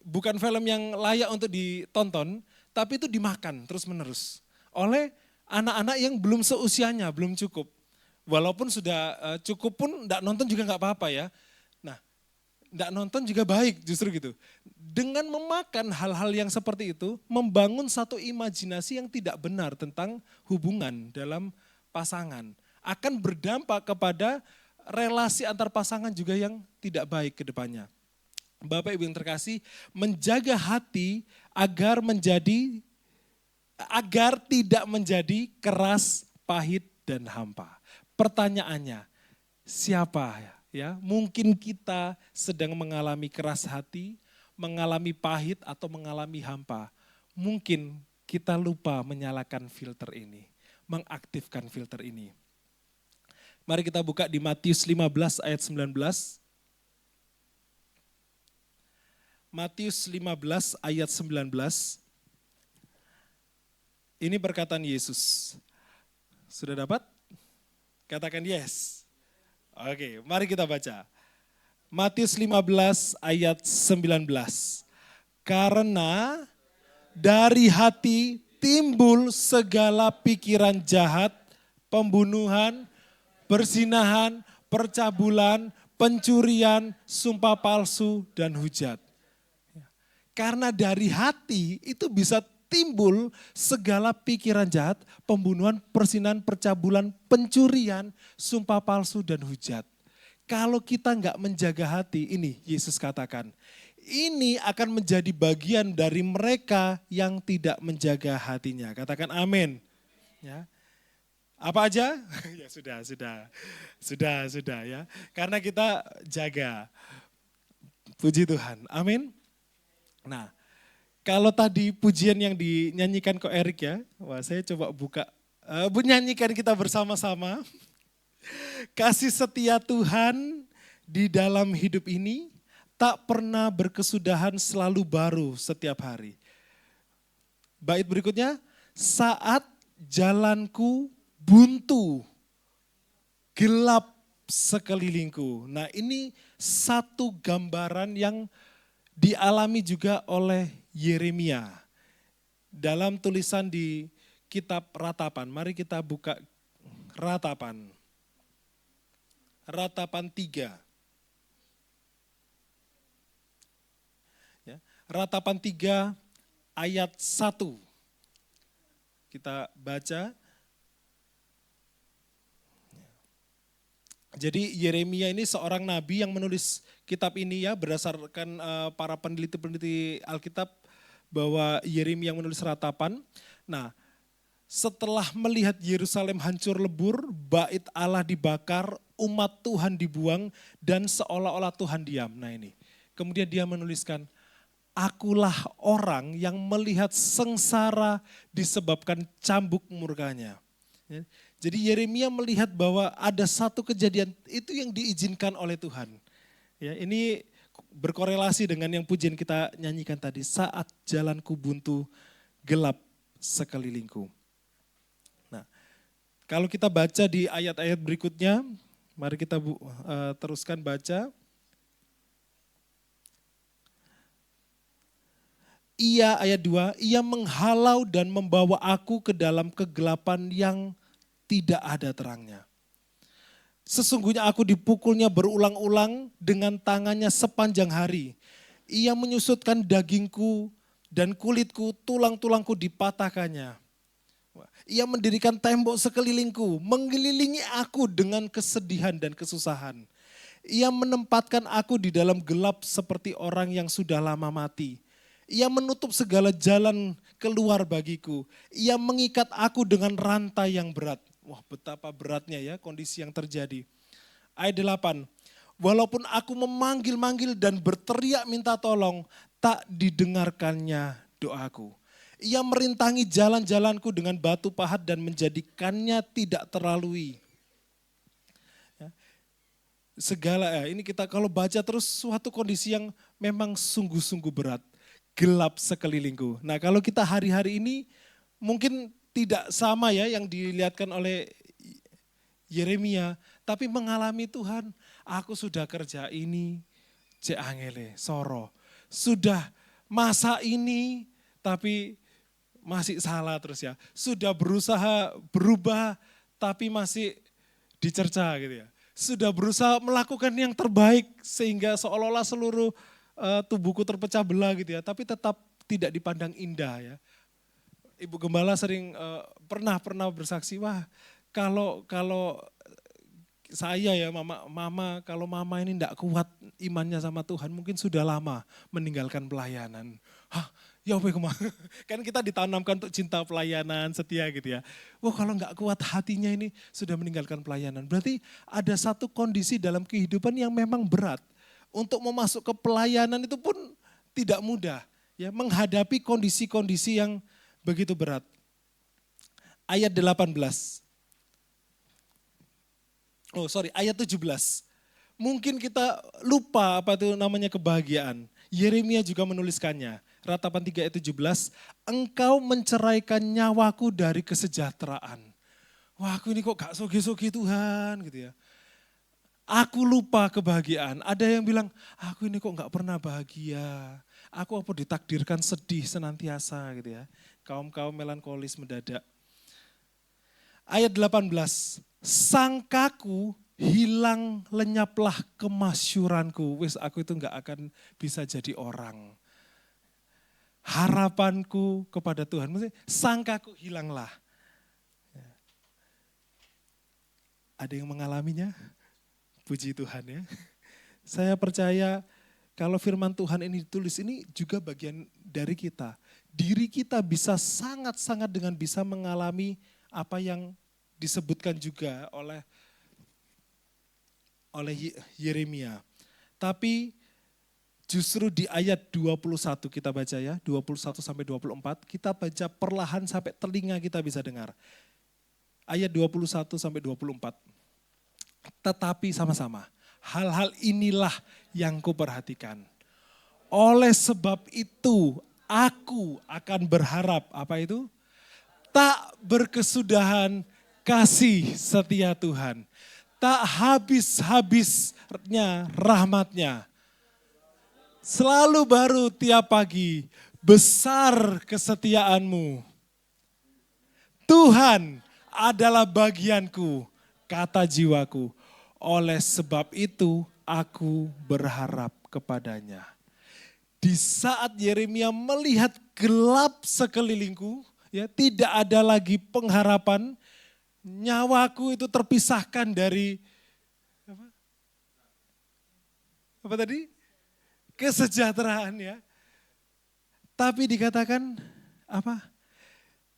bukan film yang layak untuk ditonton, tapi itu dimakan terus-menerus oleh anak-anak yang belum seusianya, belum cukup. Walaupun sudah cukup pun enggak nonton juga enggak apa-apa ya. Nah, enggak nonton juga baik justru gitu. Dengan memakan hal-hal yang seperti itu, membangun satu imajinasi yang tidak benar tentang hubungan dalam pasangan. Akan berdampak kepada relasi antar pasangan juga yang tidak baik ke depannya. Bapak Ibu yang terkasih, menjaga hati agar tidak menjadi keras, pahit, dan hampa. Pertanyaannya, siapa ya? Mungkin kita sedang mengalami keras hati, mengalami pahit atau mengalami hampa. Mungkin kita lupa menyalakan filter ini, mengaktifkan filter ini. Mari kita buka di Matius 15 ayat 19. Matius 15 ayat 19. Ini perkataan Yesus. Sudah dapat? Katakan yes. Oke, mari kita baca. Matius 15 ayat 19. Karena dari hati timbul segala pikiran jahat, pembunuhan, perzinahan, percabulan, pencurian, sumpah palsu, dan hujat. Karena dari hati itu bisa timbul segala pikiran jahat, pembunuhan, perzinahan, percabulan, pencurian, sumpah palsu, dan hujat. Kalau kita enggak menjaga hati, ini Yesus katakan, ini akan menjadi bagian dari mereka yang tidak menjaga hatinya. Katakan amin. Ya. Apa aja? Ya sudah ya. Karena kita jaga. Puji Tuhan. Amin. Nah, kalau tadi pujian yang dinyanyikan Ko Erik ya, wah saya coba buka, nyanyikan kita bersama-sama. Kasih setia Tuhan di dalam hidup ini tak pernah berkesudahan, selalu baru setiap hari. Bait berikutnya, saat jalanku buntu, gelap sekelilingku. Nah ini satu gambaran yang dialami juga oleh Yeremia. Dalam tulisan di kitab Ratapan, mari kita buka Ratapan. Ratapan 3. Ya, Ratapan 3 ayat 1. Kita baca. Jadi Yeremia ini seorang nabi yang menulis kitab ini ya berdasarkan para peneliti-peneliti Alkitab bahwa Yeremia yang menulis Ratapan. Nah, setelah melihat Yerusalem hancur lebur, bait Allah dibakar, umat Tuhan dibuang dan seolah-olah Tuhan diam. Nah ini, kemudian dia menuliskan, akulah orang yang melihat sengsara disebabkan cambuk murkanya. Jadi Yeremia melihat bahwa ada satu kejadian itu yang diizinkan oleh Tuhan. Ya, ini berkorelasi dengan yang pujian kita nyanyikan tadi, saat jalanku buntu, gelap sekelilingku. Nah, kalau kita baca di ayat-ayat berikutnya, mari kita teruskan baca. Ia ayat 2, ia menghalau dan membawa aku ke dalam kegelapan yang tidak ada terangnya. Sesungguhnya aku dipukulnya berulang-ulang dengan tangannya sepanjang hari. Ia menyusutkan dagingku dan kulitku, tulang-tulangku dipatahkannya. Ia mendirikan tembok sekelilingku, mengelilingi aku dengan kesedihan dan kesusahan. Ia menempatkan aku di dalam gelap seperti orang yang sudah lama mati. Ia menutup segala jalan keluar bagiku. Ia mengikat aku dengan rantai yang berat. Wah, betapa beratnya ya kondisi yang terjadi. Ayat 8. Walaupun aku memanggil-manggil dan berteriak minta tolong, tak didengarkannya doaku. Ia merintangi jalan-jalanku dengan batu pahat dan menjadikannya tidak terlalui. Ini kita kalau baca terus suatu kondisi yang memang sungguh-sungguh berat. Gelap sekelilingku. Nah kalau kita hari-hari ini mungkin tidak sama ya yang dilihatkan oleh Yeremia. Tapi mengalami Tuhan, aku sudah kerja ini, cek angele, soro. Sudah masa ini, tapi masih salah terus ya. Sudah berusaha berubah, tapi masih dicerca gitu ya. Sudah berusaha melakukan yang terbaik sehingga seolah-olah seluruh tubuhku terpecah belah gitu ya. Tapi tetap tidak dipandang indah ya. Ibu Gembala sering pernah bersaksi, wah kalau saya ya mama kalau mama ini tidak kuat imannya sama Tuhan mungkin sudah lama meninggalkan pelayanan. Hah, ya kan kita ditanamkan untuk cinta pelayanan setia gitu ya. Wah kalau nggak kuat hatinya ini sudah meninggalkan pelayanan. Berarti ada satu kondisi dalam kehidupan yang memang berat. Untuk memasuk ke pelayanan itu pun tidak mudah. Ya, menghadapi kondisi-kondisi yang begitu berat. Ayat 18. Ayat 17. Mungkin kita lupa apa itu namanya kebahagiaan. Yeremia juga menuliskannya. Ratapan 3 ayat 17. Engkau menceraikan nyawaku dari kesejahteraan. Wah aku ini kok gak soge-soge Tuhan gitu ya. Aku lupa kebahagiaan. Ada yang bilang, aku ini kok gak pernah bahagia. Aku apa ditakdirkan sedih senantiasa gitu ya. Kaum-kaum melankolis mendadak. Ayat 18. Sangkaku hilang lenyaplah kemasyuranku. Wis aku itu gak akan bisa jadi orang. Harapanku kepada Tuhan. Maksudnya sangkaku hilanglah. Ada yang mengalaminya? Puji Tuhan ya. Saya percaya kalau firman Tuhan ini ditulis ini juga bagian dari kita. Diri kita bisa sangat-sangat dengan bisa mengalami apa yang disebutkan juga oleh Yeremia. Tapi justru di ayat 21 kita baca ya, 21 sampai 24, kita baca perlahan sampai telinga kita bisa dengar. Ayat 21 sampai 24. Tetapi sama-sama, hal-hal inilah yang kuperhatikan. Oleh sebab itu, aku akan berharap, apa itu? Tak berkesudahan kasih setia Tuhan. Tak habis-habisnya rahmatnya. Selalu baru tiap pagi, besar kesetiaanmu. Tuhan adalah bagianku, kata jiwaku. Oleh sebab itu aku berharap kepadanya. Di saat Yeremia melihat gelap sekelilingku, ya tidak ada lagi pengharapan, nyawaku itu terpisahkan dari apa tadi? Kesejahteraan ya. Tapi dikatakan apa?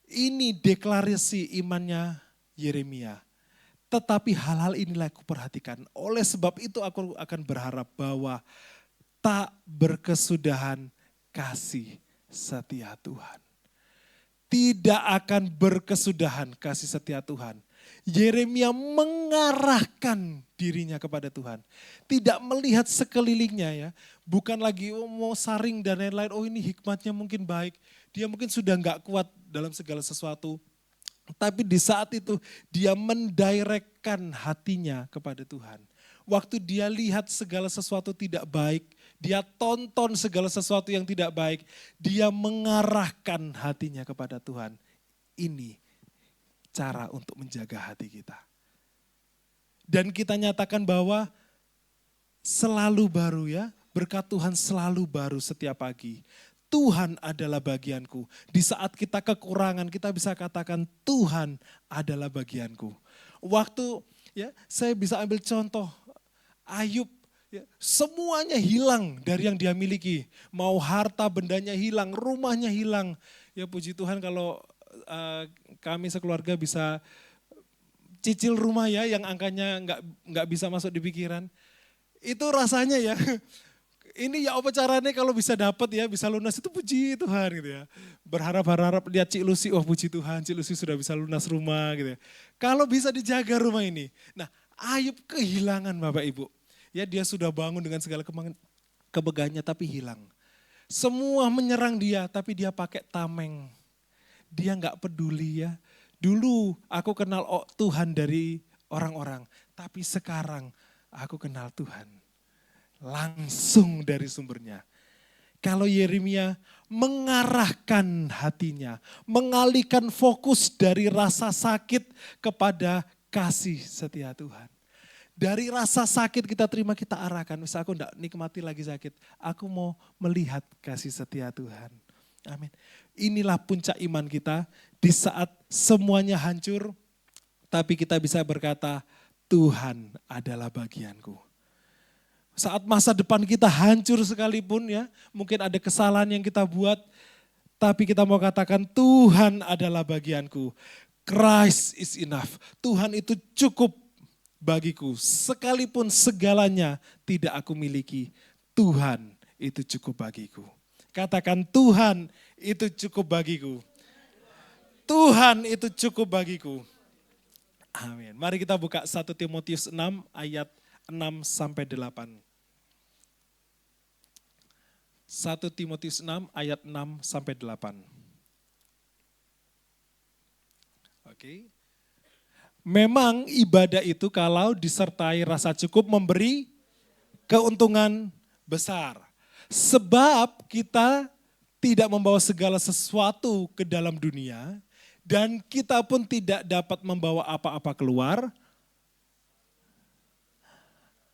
Ini deklarasi imannya Yeremia. Tetapi hal-hal inilah aku perhatikan. Oleh sebab itu aku akan berharap bahwa tak berkesudahan kasih setia Tuhan. Tidak akan berkesudahan kasih setia Tuhan. Yeremia mengarahkan dirinya kepada Tuhan. Tidak melihat sekelilingnya ya. Bukan lagi mau saring dan lain-lain. Oh ini hikmatnya mungkin baik. Dia mungkin sudah gak kuat dalam segala sesuatu. Tapi di saat itu dia mendirectkan hatinya kepada Tuhan. Waktu dia lihat segala sesuatu tidak baik, dia tonton segala sesuatu yang tidak baik, dia mengarahkan hatinya kepada Tuhan. Ini cara untuk menjaga hati kita. Dan kita nyatakan bahwa selalu baru ya, berkat Tuhan selalu baru setiap pagi. Tuhan adalah bagianku. Di saat kita kekurangan, kita bisa katakan Tuhan adalah bagianku. Waktu ya saya bisa ambil contoh Ayub, ya, semuanya hilang dari yang dia miliki. Mau harta bendanya hilang, rumahnya hilang. Ya puji Tuhan kalau kami sekeluarga bisa cicil rumah ya yang angkanya nggak bisa masuk di pikiran. Itu rasanya ya. Ini ya apa caranya kalau bisa dapat ya, bisa lunas itu puji Tuhan gitu ya. Berharap-harap lihat Cik Lucy, oh puji Tuhan Cik Lucy sudah bisa lunas rumah gitu ya. Kalau bisa dijaga rumah ini. Nah Ayub kehilangan Bapak Ibu. Ya dia sudah bangun dengan segala kemegahannya tapi hilang. Semua menyerang dia tapi dia pakai tameng. Dia nggak peduli ya. Dulu aku kenal Tuhan dari orang-orang. Tapi sekarang aku kenal Tuhan. Langsung dari sumbernya. Kalau Yeremia mengarahkan hatinya, mengalihkan fokus dari rasa sakit kepada kasih setia Tuhan. Dari rasa sakit kita terima, kita arahkan. Misal aku enggak nikmati lagi sakit, aku mau melihat kasih setia Tuhan. Amin. Inilah puncak iman kita di saat semuanya hancur, tapi kita bisa berkata, Tuhan adalah bagianku. Saat masa depan kita hancur sekalipun ya, mungkin ada kesalahan yang kita buat, tapi kita mau katakan Tuhan adalah bagianku. Christ is enough. Tuhan itu cukup bagiku. Sekalipun segalanya tidak aku miliki, Tuhan itu cukup bagiku. Katakan Tuhan itu cukup bagiku. Tuhan itu cukup bagiku. Amin. Mari kita buka 1 Timotius 6 ayat 6 sampai 8. 1 Timotius 6 ayat 6 sampai 8. Oke. Memang ibadah itu kalau disertai rasa cukup memberi keuntungan besar. Sebab kita tidak membawa segala sesuatu ke dalam dunia dan kita pun tidak dapat membawa apa-apa keluar.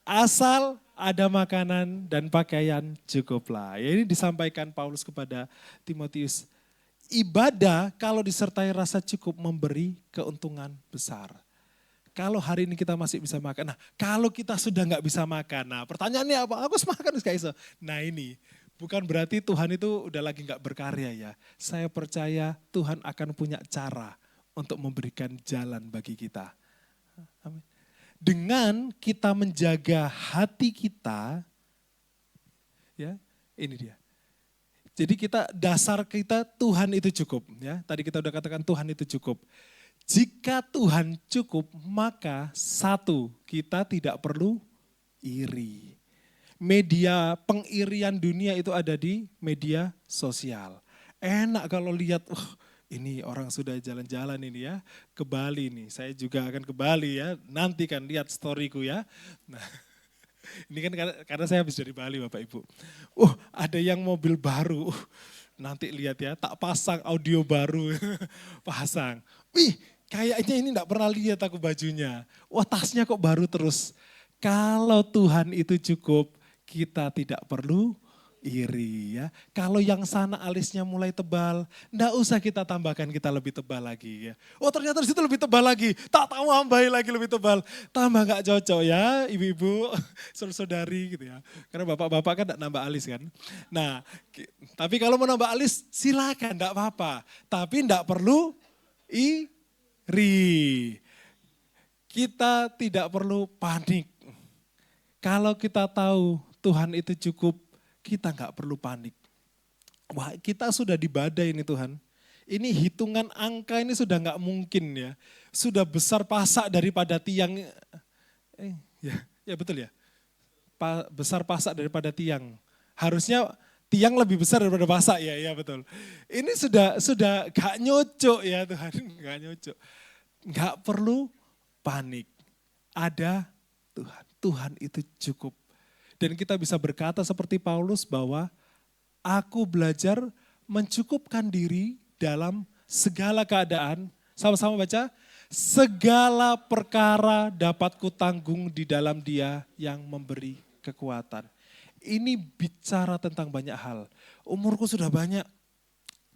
Asal ada makanan dan pakaian cukuplah. Ya, ini disampaikan Paulus kepada Timotius. Ibadah kalau disertai rasa cukup memberi keuntungan besar. Kalau hari ini kita masih bisa makan, nah kalau kita sudah nggak bisa makan, nah pertanyaannya apa? Aku harus makan guys. Nah ini bukan berarti Tuhan itu udah lagi nggak berkarya ya. Saya percaya Tuhan akan punya cara untuk memberikan jalan bagi kita. Amin. Dengan kita menjaga hati kita, ya ini dia. Jadi dasar kita Tuhan itu cukup. Ya, tadi kita udah katakan Tuhan itu cukup. Jika Tuhan cukup, maka satu, kita tidak perlu iri. Media pengirian dunia itu ada di media sosial. Enak kalau lihat, ini orang sudah jalan-jalan ini ya, ke Bali nih. Saya juga akan ke Bali ya, nanti kan lihat storyku ya. Nah, ini kan karena saya habis dari Bali Bapak Ibu. Ada yang mobil baru, nanti lihat ya, tak pasang audio baru, pasang. Kayaknya ini enggak pernah lihat aku bajunya. Tasnya kok baru terus. Kalau Tuhan itu cukup, kita tidak perlu iri ya. Kalau yang sana alisnya mulai tebal, enggak usah kita tambahkan kita lebih tebal lagi ya. Ternyata di situ lebih tebal lagi. Tak tahu tambahin lagi lebih tebal. Tambah enggak cocok ya ibu-ibu, saudari gitu ya. Karena bapak-bapak kan enggak nambah alis kan. Nah, tapi kalau mau nambah alis silakan enggak apa-apa. Tapi enggak perlu iri. Kita tidak perlu panik. Kalau kita tahu Tuhan itu cukup, kita nggak perlu panik. Kita sudah di badai ini Tuhan. Ini hitungan angka ini sudah nggak mungkin ya. Sudah besar pasak daripada tiang. Ya betul ya. Besar pasak daripada tiang. Harusnya tiang lebih besar daripada pasak ya betul. Ini sudah gak nyocok ya Tuhan, gak nyocok. Gak perlu panik. Ada Tuhan, Tuhan itu cukup. Dan kita bisa berkata seperti Paulus bahwa aku belajar mencukupkan diri dalam segala keadaan. Sama-sama baca, segala perkara dapat kutanggung di dalam Dia yang memberi kekuatan. ini bicara tentang banyak hal. Umurku sudah banyak,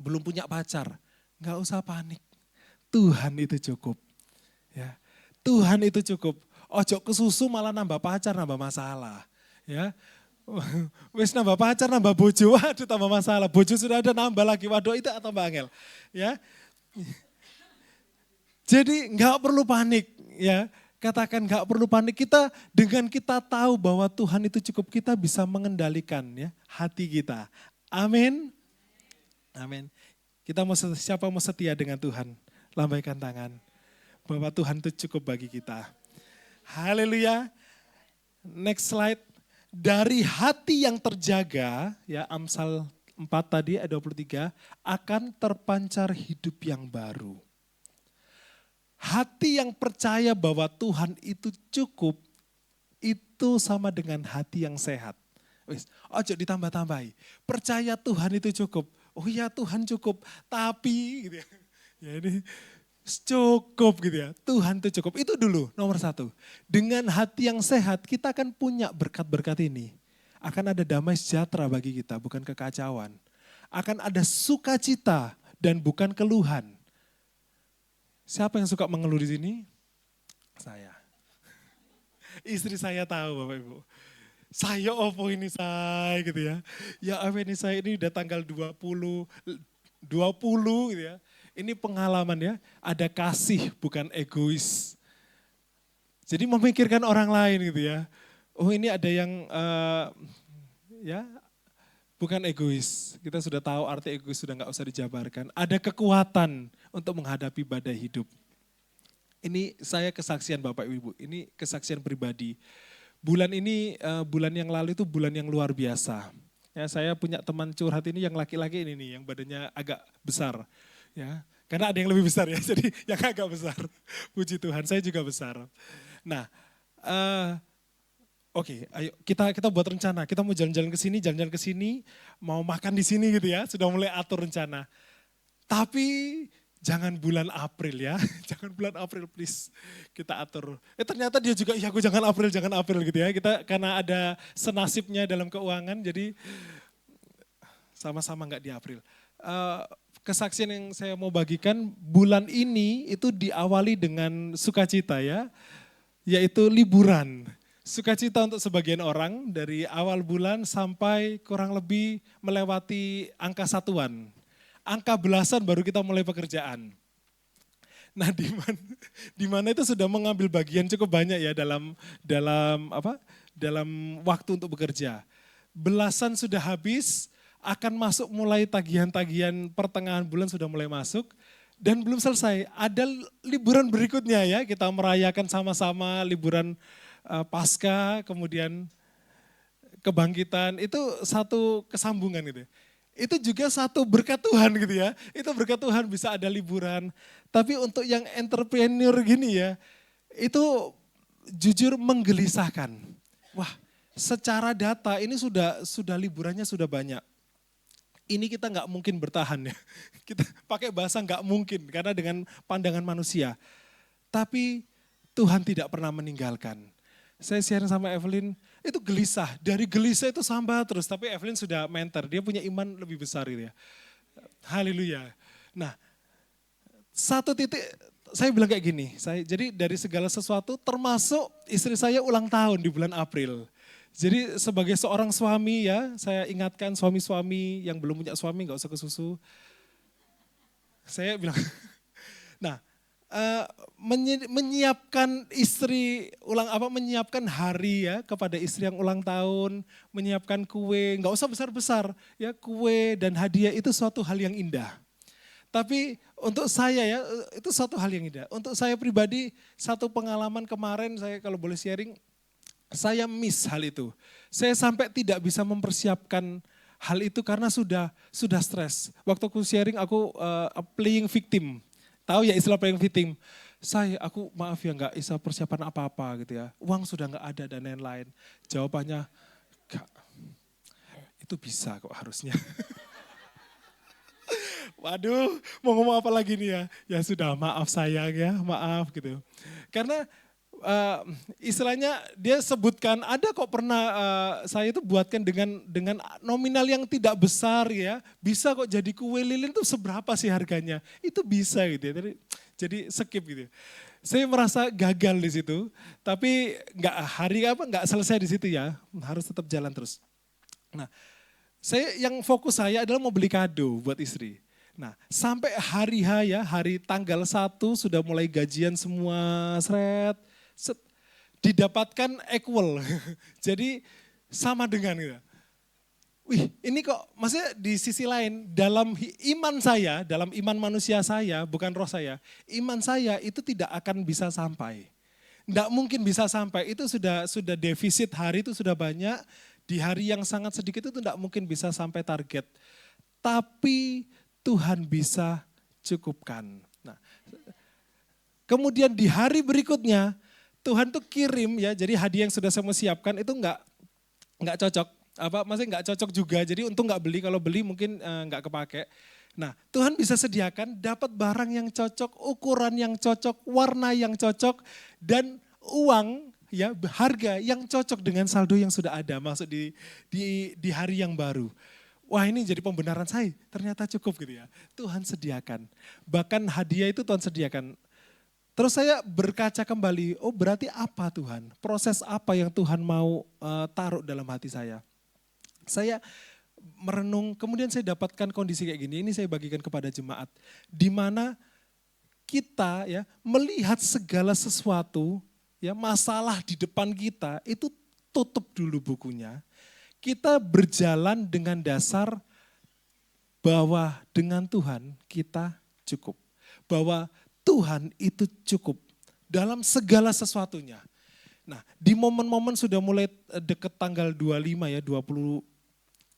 belum punya pacar. Nggak usah panik. Tuhan itu cukup. Ya, Tuhan itu cukup. Ojo kesusu malah nambah pacar, nambah masalah. Ya, wis nambah pacar, nambah bojo, waduh tambah masalah. Bojo sudah ada nambah lagi, waduh itu tambah angel. Ya, jadi nggak perlu panik. Ya, katakan nggak perlu panik. Dengan kita tahu bahwa Tuhan itu cukup, kita bisa mengendalikan ya hati kita. Amin. Amin. Siapa mau setia dengan Tuhan? Lambaikan tangan. Bahwa Tuhan itu cukup bagi kita. Haleluya. Next slide. Dari hati yang terjaga, ya Amsal 4 tadi ayat 23, akan terpancar hidup yang baru. Hati yang percaya bahwa Tuhan itu cukup, itu sama dengan hati yang sehat. Ojo ditambah-tambahi. Percaya Tuhan itu cukup. Oh iya Tuhan cukup, tapi gitu ya. Ya ini cukup gitu ya. Tuhan itu cukup. Itu dulu nomor 1. Dengan hati yang sehat kita akan punya berkat-berkat ini. Akan ada damai sejahtera bagi kita, bukan kekacauan. Akan ada sukacita dan bukan keluhan. Siapa yang suka mengeluh di sini? Saya. Istri saya tahu Bapak Ibu. Saya opo ini saya gitu ya. Ya apa ini saya ini udah tanggal 20 gitu ya. Ini pengalaman ya, ada kasih bukan egois. Jadi memikirkan orang lain gitu ya. Oh ini ada yang ya bukan egois. Kita sudah tahu arti egois sudah nggak usah dijabarkan. Ada kekuatan untuk menghadapi badai hidup. Ini saya kesaksian Bapak Ibu, ini kesaksian pribadi. Bulan ini, bulan yang lalu itu bulan yang luar biasa. Ya, saya punya teman curhat ini yang laki-laki ini nih, yang badannya agak besar. Ya, karena ada yang lebih besar ya, jadi yang agak besar. Puji Tuhan, saya juga besar. Nah, oke, ayo kita buat rencana. Kita mau jalan-jalan ke sini, mau makan di sini gitu ya. Sudah mulai atur rencana. Tapi jangan bulan April ya, jangan bulan April please. Kita atur. Ternyata dia juga, ya aku jangan April gitu ya. Kita karena ada senasibnya dalam keuangan, jadi sama-sama nggak di April. Kesaksian yang saya mau bagikan, bulan ini itu diawali dengan sukacita ya, yaitu liburan. Sukacita untuk sebagian orang dari awal bulan sampai kurang lebih melewati angka satuan. Angka belasan baru kita mulai pekerjaan. Nah di mana itu sudah mengambil bagian cukup banyak ya dalam waktu untuk bekerja. Belasan sudah habis, akan masuk mulai tagihan-tagihan pertengahan bulan sudah mulai masuk. Dan belum selesai, ada liburan berikutnya ya, kita merayakan sama-sama liburan Paskah, kemudian kebangkitan, itu satu kesambungan gitu. Itu juga satu berkat Tuhan gitu ya, itu berkat Tuhan bisa ada liburan. Tapi untuk yang entrepreneur gini ya, itu jujur menggelisahkan. Wah, secara data ini sudah liburannya sudah banyak. Ini kita nggak mungkin bertahan ya. Kita pakai bahasa nggak mungkin karena dengan pandangan manusia. Tapi Tuhan tidak pernah meninggalkan. Saya sharing sama Evelyn, itu gelisah. Dari gelisah itu sambat terus. Tapi Evelyn sudah mentor, dia punya iman lebih besar gitu ya. Haleluya. Nah, satu titik saya bilang kayak gini. Jadi dari segala sesuatu termasuk istri saya ulang tahun di bulan April. Jadi sebagai seorang suami ya, saya ingatkan suami-suami yang belum punya suami gak usah kesusu. Saya bilang, nah menyiapkan istri menyiapkan hari ya kepada istri yang ulang tahun, menyiapkan kue, gak usah besar-besar ya, kue dan hadiah itu suatu hal yang indah. Tapi untuk saya ya, itu suatu hal yang indah. Untuk saya pribadi, satu pengalaman kemarin saya kalau boleh sharing, saya miss hal itu. Saya sampai tidak bisa mempersiapkan hal itu karena sudah stres. Waktu aku sharing aku playing victim. Tahu ya istilah playing victim? Aku maaf ya nggak bisa persiapan apa-apa gitu ya. Uang sudah nggak ada dan lain-lain. Jawabannya, Kak, itu bisa kok harusnya. Waduh, mau ngomong apa lagi nih ya? Ya sudah, maaf sayang ya, maaf gitu. Karena istilahnya dia sebutkan ada kok pernah saya itu buatkan dengan nominal yang tidak besar ya, bisa kok jadi kue lilin itu seberapa sih harganya? Itu bisa gitu ya. Jadi skip gitu. Saya merasa gagal di situ, tapi nggak selesai di situ ya, harus tetap jalan terus. Nah, yang fokus saya adalah mau beli kado buat istri. Nah, sampai hari H ya, hari tanggal 1 sudah mulai gajian semua, didapatkan equal. Jadi sama dengan gitu. Wih, ini kok maksudnya di sisi lain dalam iman saya, dalam iman manusia saya, bukan roh saya, iman saya itu tidak akan bisa sampai. Tidak mungkin bisa sampai, itu sudah defisit hari itu sudah banyak, di hari yang sangat sedikit itu tidak mungkin bisa sampai target. Tapi Tuhan bisa cukupkan. Nah, kemudian di hari berikutnya, Tuhan tuh kirim ya, jadi hadiah yang sudah saya mau siapkan itu nggak cocok, maksudnya nggak cocok juga. Jadi untung nggak beli, kalau beli mungkin nggak kepake. Nah, Tuhan bisa sediakan dapat barang yang cocok, ukuran yang cocok, warna yang cocok, dan uang ya harga yang cocok dengan saldo yang sudah ada, maksud di hari yang baru. Wah, ini jadi pembenaran saya, ternyata cukup gitu ya. Tuhan sediakan, bahkan hadiah itu Tuhan sediakan. Terus saya berkaca kembali, oh berarti apa Tuhan? Proses apa yang Tuhan mau taruh dalam hati saya? Saya merenung, kemudian saya dapatkan kondisi kayak gini, ini saya bagikan kepada jemaat. Di mana kita ya melihat segala sesuatu, ya masalah di depan kita, itu tutup dulu bukunya. Kita berjalan dengan dasar bahwa dengan Tuhan kita cukup. Bahwa Tuhan itu cukup dalam segala sesuatunya. Nah, di momen-momen sudah mulai dekat tanggal 25 ya, 20,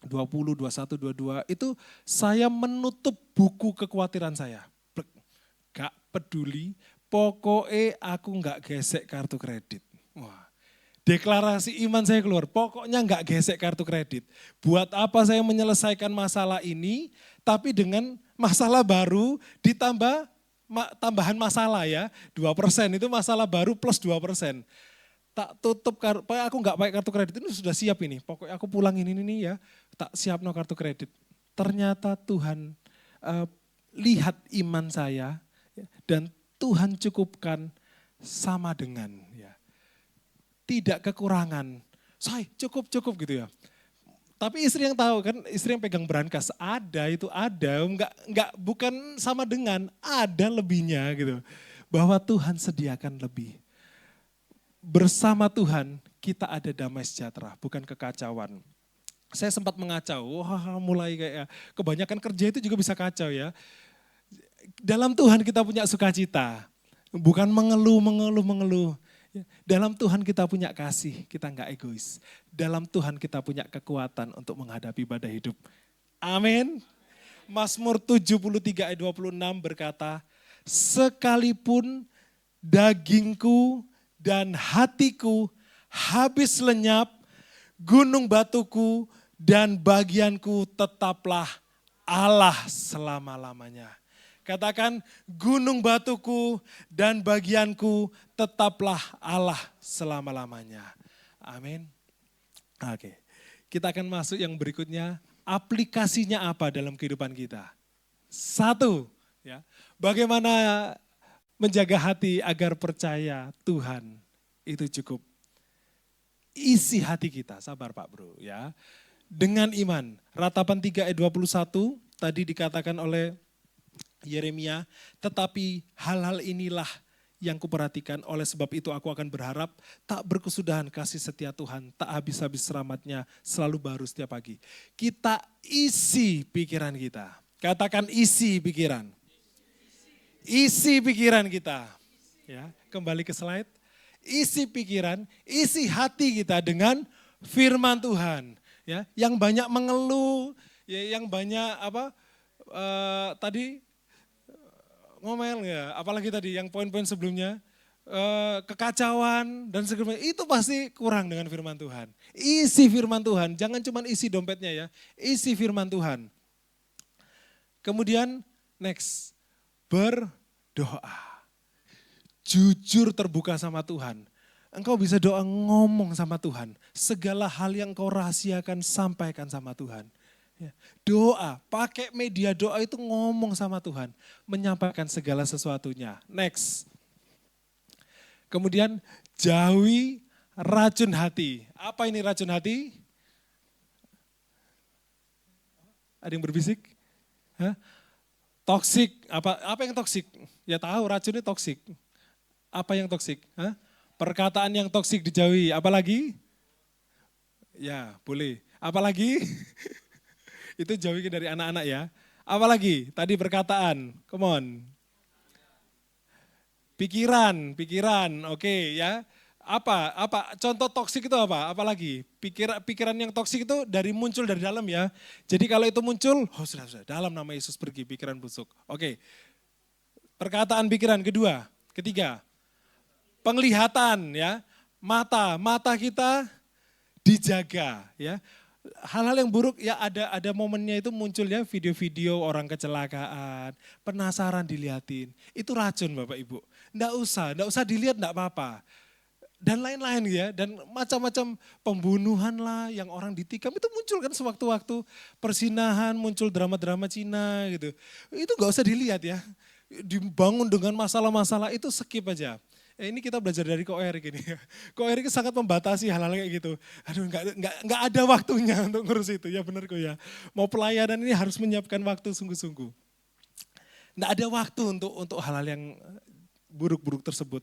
21, 22, itu saya menutup buku kekhawatiran saya. Gak peduli, pokoknya aku gak gesek kartu kredit. Wah, deklarasi iman saya keluar, pokoknya gak gesek kartu kredit. Buat apa saya menyelesaikan masalah ini, tapi dengan masalah baru ditambah tambahan masalah ya, 2% itu masalah baru plus 2%. Tak tutup, pokoknya aku nggak pakai kartu kredit, ini sudah siap ini. Pokoknya aku pulang ini ya, tak siap no kartu kredit. Ternyata Tuhan lihat iman saya dan Tuhan cukupkan sama dengan ya. Tidak kekurangan, say cukup gitu ya. Tapi istri yang tahu kan, istri yang pegang brankas ada, bukan sama dengan, ada lebihnya gitu. Bahwa Tuhan sediakan lebih. Bersama Tuhan kita ada damai sejahtera, bukan kekacauan. Saya sempat mengacau, mulai kayak kebanyakan kerja itu juga bisa kacau ya. Dalam Tuhan kita punya sukacita, bukan mengeluh. Dalam Tuhan kita punya kasih, kita enggak egois. Dalam Tuhan kita punya kekuatan untuk menghadapi badai hidup. Amin. Mazmur 73 ayat 26 berkata, sekalipun dagingku dan hatiku habis lenyap, gunung batuku dan bagianku tetaplah Allah selama-lamanya. Katakan, gunung batuku dan bagianku tetaplah Allah selama-lamanya. Amin. Oke, kita akan masuk yang berikutnya. Aplikasinya apa dalam kehidupan kita? 1, ya, bagaimana menjaga hati agar percaya Tuhan itu cukup. Isi hati kita, sabar Pak Bro ya. Dengan iman, Ratapan 3 ayat 21 tadi dikatakan oleh Yeremia, tetapi hal-hal inilah yang kuperhatikan, oleh sebab itu aku akan berharap tak berkesudahan kasih setia Tuhan, tak habis-habis rahmat-Nya selalu baru setiap pagi. Kita isi pikiran kita. Katakan isi pikiran. Isi pikiran kita. Ya, kembali ke slide. Isi pikiran, isi hati kita dengan firman Tuhan. Ya, yang banyak mengeluh, ya, yang banyak tadi ngomel ya, apalagi tadi yang poin-poin sebelumnya, kekacauan dan segala itu pasti kurang dengan firman Tuhan. Isi firman Tuhan, jangan cuma isi dompetnya ya, isi firman Tuhan. Kemudian next, berdoa. Jujur terbuka sama Tuhan. engkau bisa doa ngomong sama Tuhan. Segala hal yang kau rahasiakan sampaikan sama Tuhan. Ya, doa, pakai media doa itu ngomong sama Tuhan. Menyampaikan segala sesuatunya. Next. Kemudian jauhi racun hati. Apa ini racun hati? Ada yang berbisik? Hah? Toksik. Apa yang toksik? Ya tahu racunnya toksik. Apa yang toksik? Hah? Perkataan yang toksik dijauhi. Apalagi? Ya boleh. Apalagi? Itu jauhi dari anak-anak ya. Apalagi? Tadi perkataan. Come on. Pikiran. Oke ya. Apa contoh toksik itu apa? Apalagi pikiran yang toksik itu muncul dari dalam ya. Jadi kalau itu muncul, sudah dalam nama Yesus pergi pikiran busuk. Oke. Perkataan pikiran kedua, ketiga. Penglihatan ya. Mata kita dijaga ya. Hal-hal yang buruk ya ada momennya itu muncul ya video-video orang kecelakaan, penasaran dilihatin. Itu racun Bapak Ibu. Enggak usah dilihat enggak apa-apa. Dan lain-lain ya, dan macam-macam pembunuhan lah yang orang ditikam itu muncul kan sewaktu-waktu. Persinahan, muncul drama-drama Cina gitu. Itu gak usah dilihat ya, dibangun dengan masalah-masalah itu skip aja. Ini kita belajar dari Ko Erik ini. Ko Erik sangat membatasi hal-hal kayak gitu. Aduh nggak ada waktunya untuk ngurus itu, ya benar kok ya. Mau pelayanan ini harus menyiapkan waktu sungguh-sungguh. Nggak ada waktu untuk hal-hal yang buruk-buruk tersebut.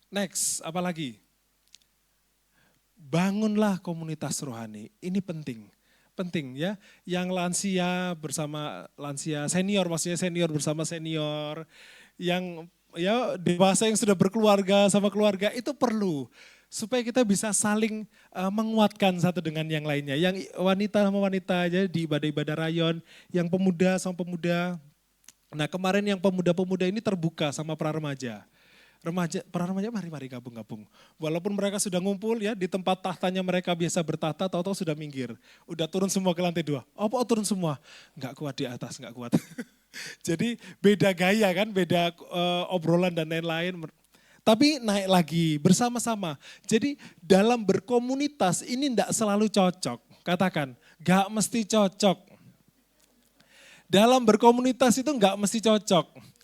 Next, apa lagi? Bangunlah komunitas rohani. Ini penting ya. Yang lansia bersama lansia, senior maksudnya senior bersama senior. Yang ya dewasa yang sudah berkeluarga sama keluarga itu perlu. Supaya kita bisa saling menguatkan satu dengan yang lainnya. Yang wanita sama wanita aja di ibadah-ibadah rayon. Yang pemuda sama pemuda. Nah kemarin yang pemuda-pemuda ini terbuka sama para remaja. Para remaja mari gabung. Walaupun mereka sudah ngumpul ya di tempat tahtanya mereka biasa bertahta, tahu-tahu sudah minggir. Udah turun semua ke lantai 2. Oh turun semua? Enggak kuat di atas, enggak kuat. Jadi beda gaya kan, beda obrolan dan lain-lain. Tapi naik lagi bersama-sama. Jadi dalam berkomunitas ini enggak selalu cocok. Katakan, enggak mesti cocok. Dalam berkomunitas itu enggak mesti cocok.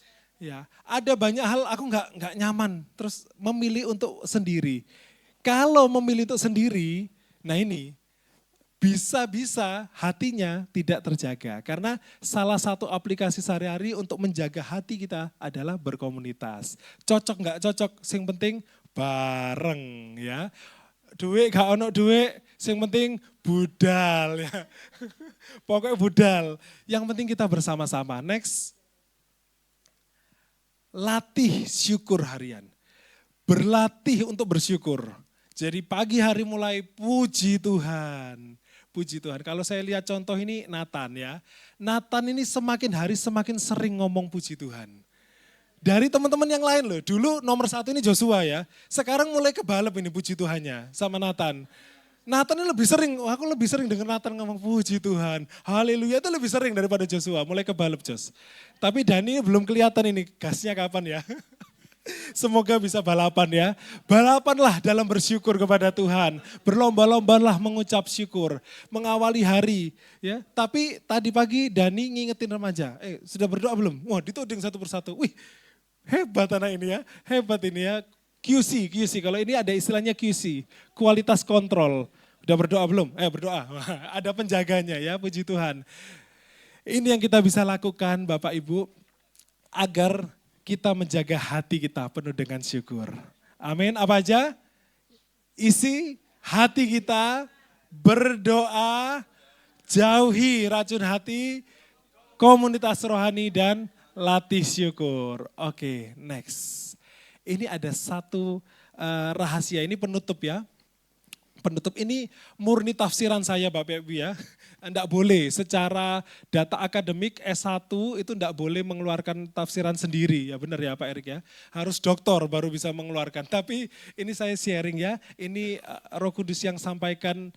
Ya, ada banyak hal aku nggak nyaman, terus memilih untuk sendiri. Kalau memilih untuk sendiri, nah ini bisa-bisa hatinya tidak terjaga. Karena salah satu aplikasi sehari-hari untuk menjaga hati kita adalah berkomunitas. Cocok nggak cocok, yang penting bareng ya. Duit gak ono duit, yang penting budal ya. Pokoknya budal, yang penting kita bersama-sama. Next. Latih syukur harian. Berlatih untuk bersyukur. Jadi pagi hari mulai puji Tuhan. Puji Tuhan. Kalau saya lihat contoh ini Nathan ya. Nathan ini semakin hari semakin sering ngomong puji Tuhan. Dari teman-teman yang lain loh. Dulu nomor 1 ini Joshua ya. Sekarang mulai kebalap ini puji Tuhannya sama Nathan. Nathan ini aku lebih sering dengar Nathan ngomong puji Tuhan. Haleluya itu lebih sering daripada Joshua, mulai kebalap Jos. Tapi Dani belum kelihatan ini gasnya kapan ya. Semoga bisa balapan ya. Balapanlah dalam bersyukur kepada Tuhan. Berlomba-lombalah mengucap syukur. Mengawali hari. Ya. Tapi tadi pagi Dani ngingetin remaja. Sudah berdoa belum? Wah dituding satu persatu. Wih hebat anak ini ya. Hebat ini ya. QC, kalau ini ada istilahnya QC, kualitas kontrol. Udah berdoa belum? Berdoa, ada penjaganya ya, puji Tuhan. Ini yang kita bisa lakukan Bapak Ibu, agar kita menjaga hati kita penuh dengan syukur. Amin, apa aja? Isi hati kita, berdoa, jauhi racun hati, komunitas rohani dan latih syukur. Oke, next. Ini ada satu rahasia, ini penutup ya. Penutup ini murni tafsiran saya Bapak Ibu ya. Enggak boleh secara data akademik S1 itu enggak boleh mengeluarkan tafsiran sendiri. Ya benar ya Pak Erik ya. Harus doktor baru bisa mengeluarkan. Tapi ini saya sharing ya. Ini Roh Kudus yang sampaikan,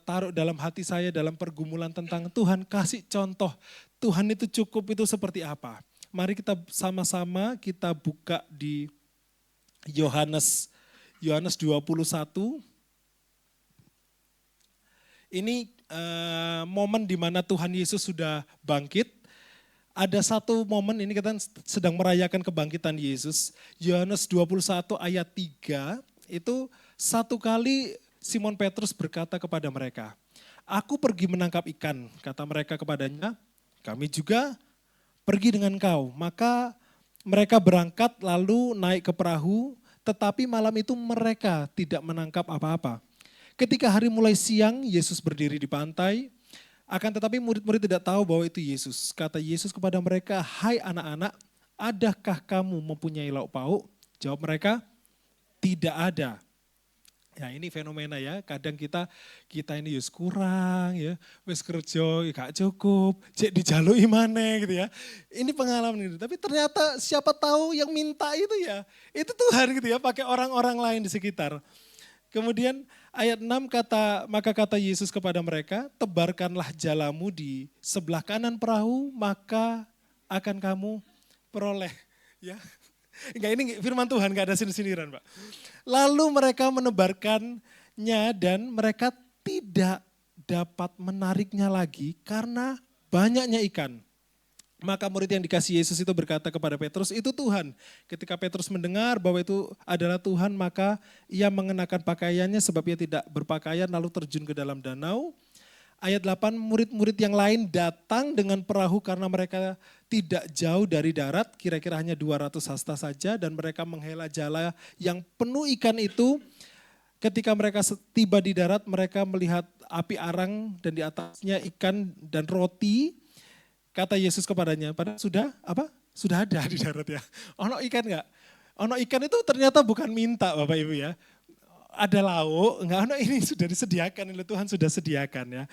taruh dalam hati saya dalam pergumulan tentang Tuhan kasih contoh. Tuhan itu cukup itu seperti apa. Mari kita sama-sama kita buka di Yohanes Yohanes 21. Ini momen di mana Tuhan Yesus sudah bangkit. Ada satu momen ini kita sedang merayakan kebangkitan Yesus. Yohanes 21 ayat 3 itu satu kali Simon Petrus berkata kepada mereka, "Aku pergi menangkap ikan," kata mereka kepadanya. "Kami juga pergi dengan kau." Maka mereka berangkat lalu naik ke perahu, tetapi malam itu mereka tidak menangkap apa-apa. Ketika hari mulai siang, Yesus berdiri di pantai, akan tetapi murid-murid tidak tahu bahwa itu Yesus. Kata Yesus kepada mereka, "Hai anak-anak, adakah kamu mempunyai lauk pauk?" Jawab mereka, "Tidak ada." Ya ini fenomena ya, kadang kita ini yus kurang ya, wis kerja gak cukup, cek dijalui maneh gitu ya. Ini pengalaman itu, tapi ternyata siapa tahu yang minta itu ya, itu Tuhan gitu ya, pakai orang-orang lain di sekitar. Kemudian ayat 6 maka kata Yesus kepada mereka, "Tebarkanlah jalamu di sebelah kanan perahu, maka akan kamu peroleh." Ya. Enggak, ini firman Tuhan, enggak ada sindir-sindiran Pak. Lalu mereka menebarkannya dan mereka tidak dapat menariknya lagi karena banyaknya ikan. Maka murid yang dikasih Yesus itu berkata kepada Petrus, "Itu Tuhan." Ketika Petrus mendengar bahwa itu adalah Tuhan, maka ia mengenakan pakaiannya sebab ia tidak berpakaian lalu terjun ke dalam danau. Ayat 8, murid-murid yang lain datang dengan perahu karena mereka tidak jauh dari darat, kira-kira hanya 200 hasta saja, dan mereka menghela jala yang penuh ikan itu. Ketika mereka tiba di darat, mereka melihat api arang dan di atasnya ikan dan roti. Kata Yesus kepadanya, "Padahal sudah ada di darat ya. Ono ikan enggak?" Ono ikan itu ternyata bukan minta Bapak Ibu ya. Ada lauk, enggak, ini sudah disediakan, Tuhan sudah sediakan ya.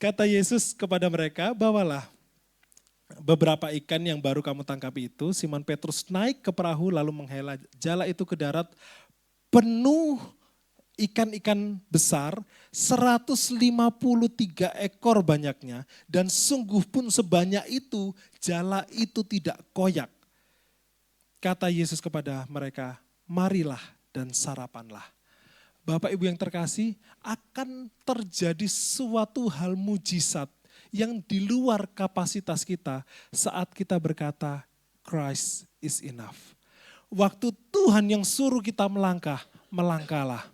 Kata Yesus kepada mereka, "Bawalah beberapa ikan yang baru kamu tangkap itu." Simon Petrus naik ke perahu lalu menghela jala itu ke darat, penuh ikan-ikan besar, 153 ekor banyaknya, dan sungguh pun sebanyak itu, jala itu tidak koyak. Kata Yesus kepada mereka, "Marilah dan sarapanlah." Bapak Ibu yang terkasih, akan terjadi suatu hal mujizat yang di luar kapasitas kita saat kita berkata, "Christ is enough." Waktu Tuhan yang suruh kita melangkah, melangkahlah.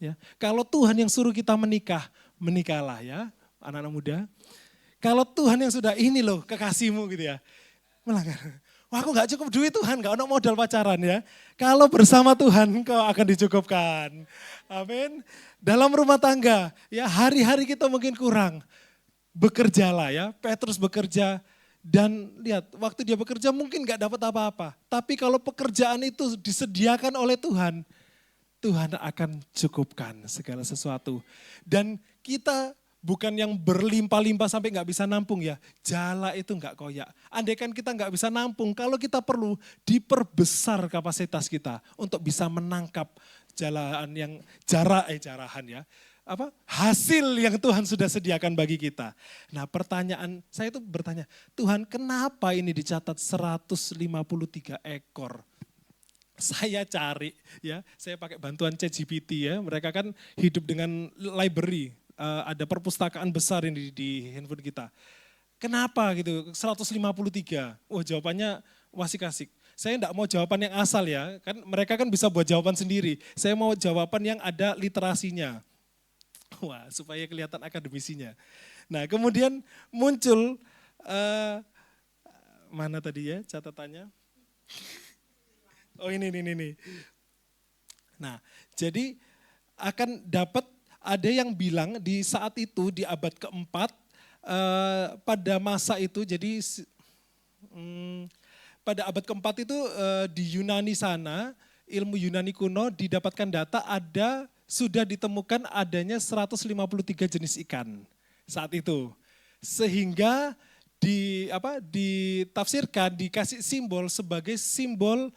Ya. Kalau Tuhan yang suruh kita menikah, menikahlah ya, anak-anak muda. Kalau Tuhan yang sudah ini loh kekasihmu gitu ya, melangkah. "Wah, aku gak cukup duit Tuhan, gak ada modal pacaran ya." Kalau bersama Tuhan kau akan dicukupkan. Amin. Dalam rumah tangga, ya hari-hari kita mungkin kurang. Bekerjalah ya, Petrus bekerja dan lihat waktu dia bekerja mungkin gak dapat apa-apa. Tapi kalau pekerjaan itu disediakan oleh Tuhan, Tuhan akan cukupkan segala sesuatu. Dan kita bukan yang berlimpah-limpah sampai nggak bisa nampung ya. Jala itu nggak koyak. Andaikan kita nggak bisa nampung, kalau kita perlu diperbesar kapasitas kita untuk bisa menangkap jarahan ya. Hasil yang Tuhan sudah sediakan bagi kita. Nah pertanyaan, saya itu bertanya, Tuhan kenapa ini dicatat 153 ekor? Saya cari ya, saya pakai bantuan ChatGPT ya, mereka kan hidup dengan library. Ada perpustakaan besar ini di handphone kita. Kenapa gitu 153? Wah jawabannya wasik-asik. Saya enggak mau jawaban yang asal ya, kan mereka kan bisa buat jawaban sendiri. Saya mau jawaban yang ada literasinya. Wah supaya kelihatan akademisinya. Nah kemudian muncul, mana tadi ya catatannya? Oh ini. Nah jadi akan dapat. Ada yang bilang di saat itu di abad keempat pada masa itu jadi pada abad keempat itu di Yunani sana ilmu Yunani kuno didapatkan data sudah ditemukan adanya 153 jenis ikan saat itu sehingga ditafsirkan dikasih simbol sebagai simbol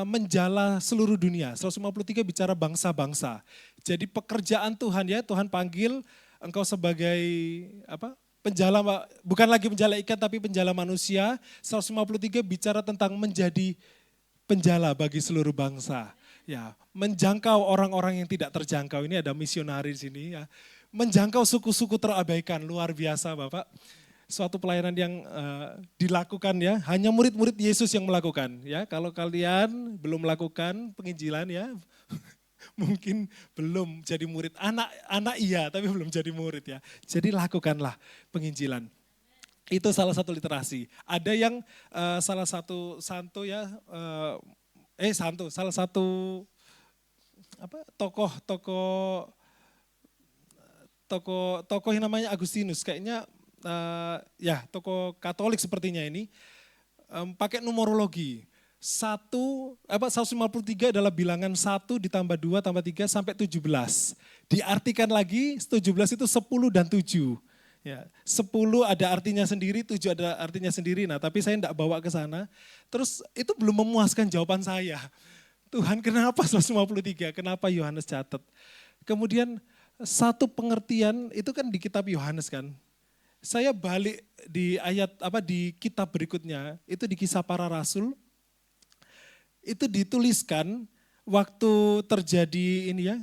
menjala seluruh dunia. 153 bicara bangsa-bangsa. Jadi pekerjaan Tuhan ya, Tuhan panggil engkau sebagai penjala, bukan lagi penjala ikan tapi penjala manusia. 153 bicara tentang menjadi penjala bagi seluruh bangsa. Ya, menjangkau orang-orang yang tidak terjangkau. Ini ada misionari di sini ya. Menjangkau suku-suku terabaikan, luar biasa Bapak. Suatu pelayanan yang dilakukan ya, hanya murid-murid Yesus yang melakukan ya. Kalau kalian belum melakukan penginjilan ya, mungkin belum jadi murid. Anak iya, tapi belum jadi murid ya. Jadi lakukanlah penginjilan. Itu salah satu literasi. Ada yang salah satu santo ya, salah satu tokoh yang namanya Agustinus, kayaknya ya tokoh Katolik sepertinya ini, pakai numerologi. 153 adalah bilangan 1 ditambah 2 tambah 3 sampai 17. Diartikan lagi 17 itu 10 dan 7. Ya, 10 ada artinya sendiri, 7 ada artinya sendiri. Nah, tapi saya tidak bawa ke sana. Terus itu belum memuaskan jawaban saya. Tuhan, kenapa 153? Kenapa Yohanes catat? Kemudian satu pengertian itu kan di kitab Yohanes kan. Saya balik di di kitab berikutnya, itu di Kisah Para Rasul. Itu dituliskan waktu terjadi ini ya,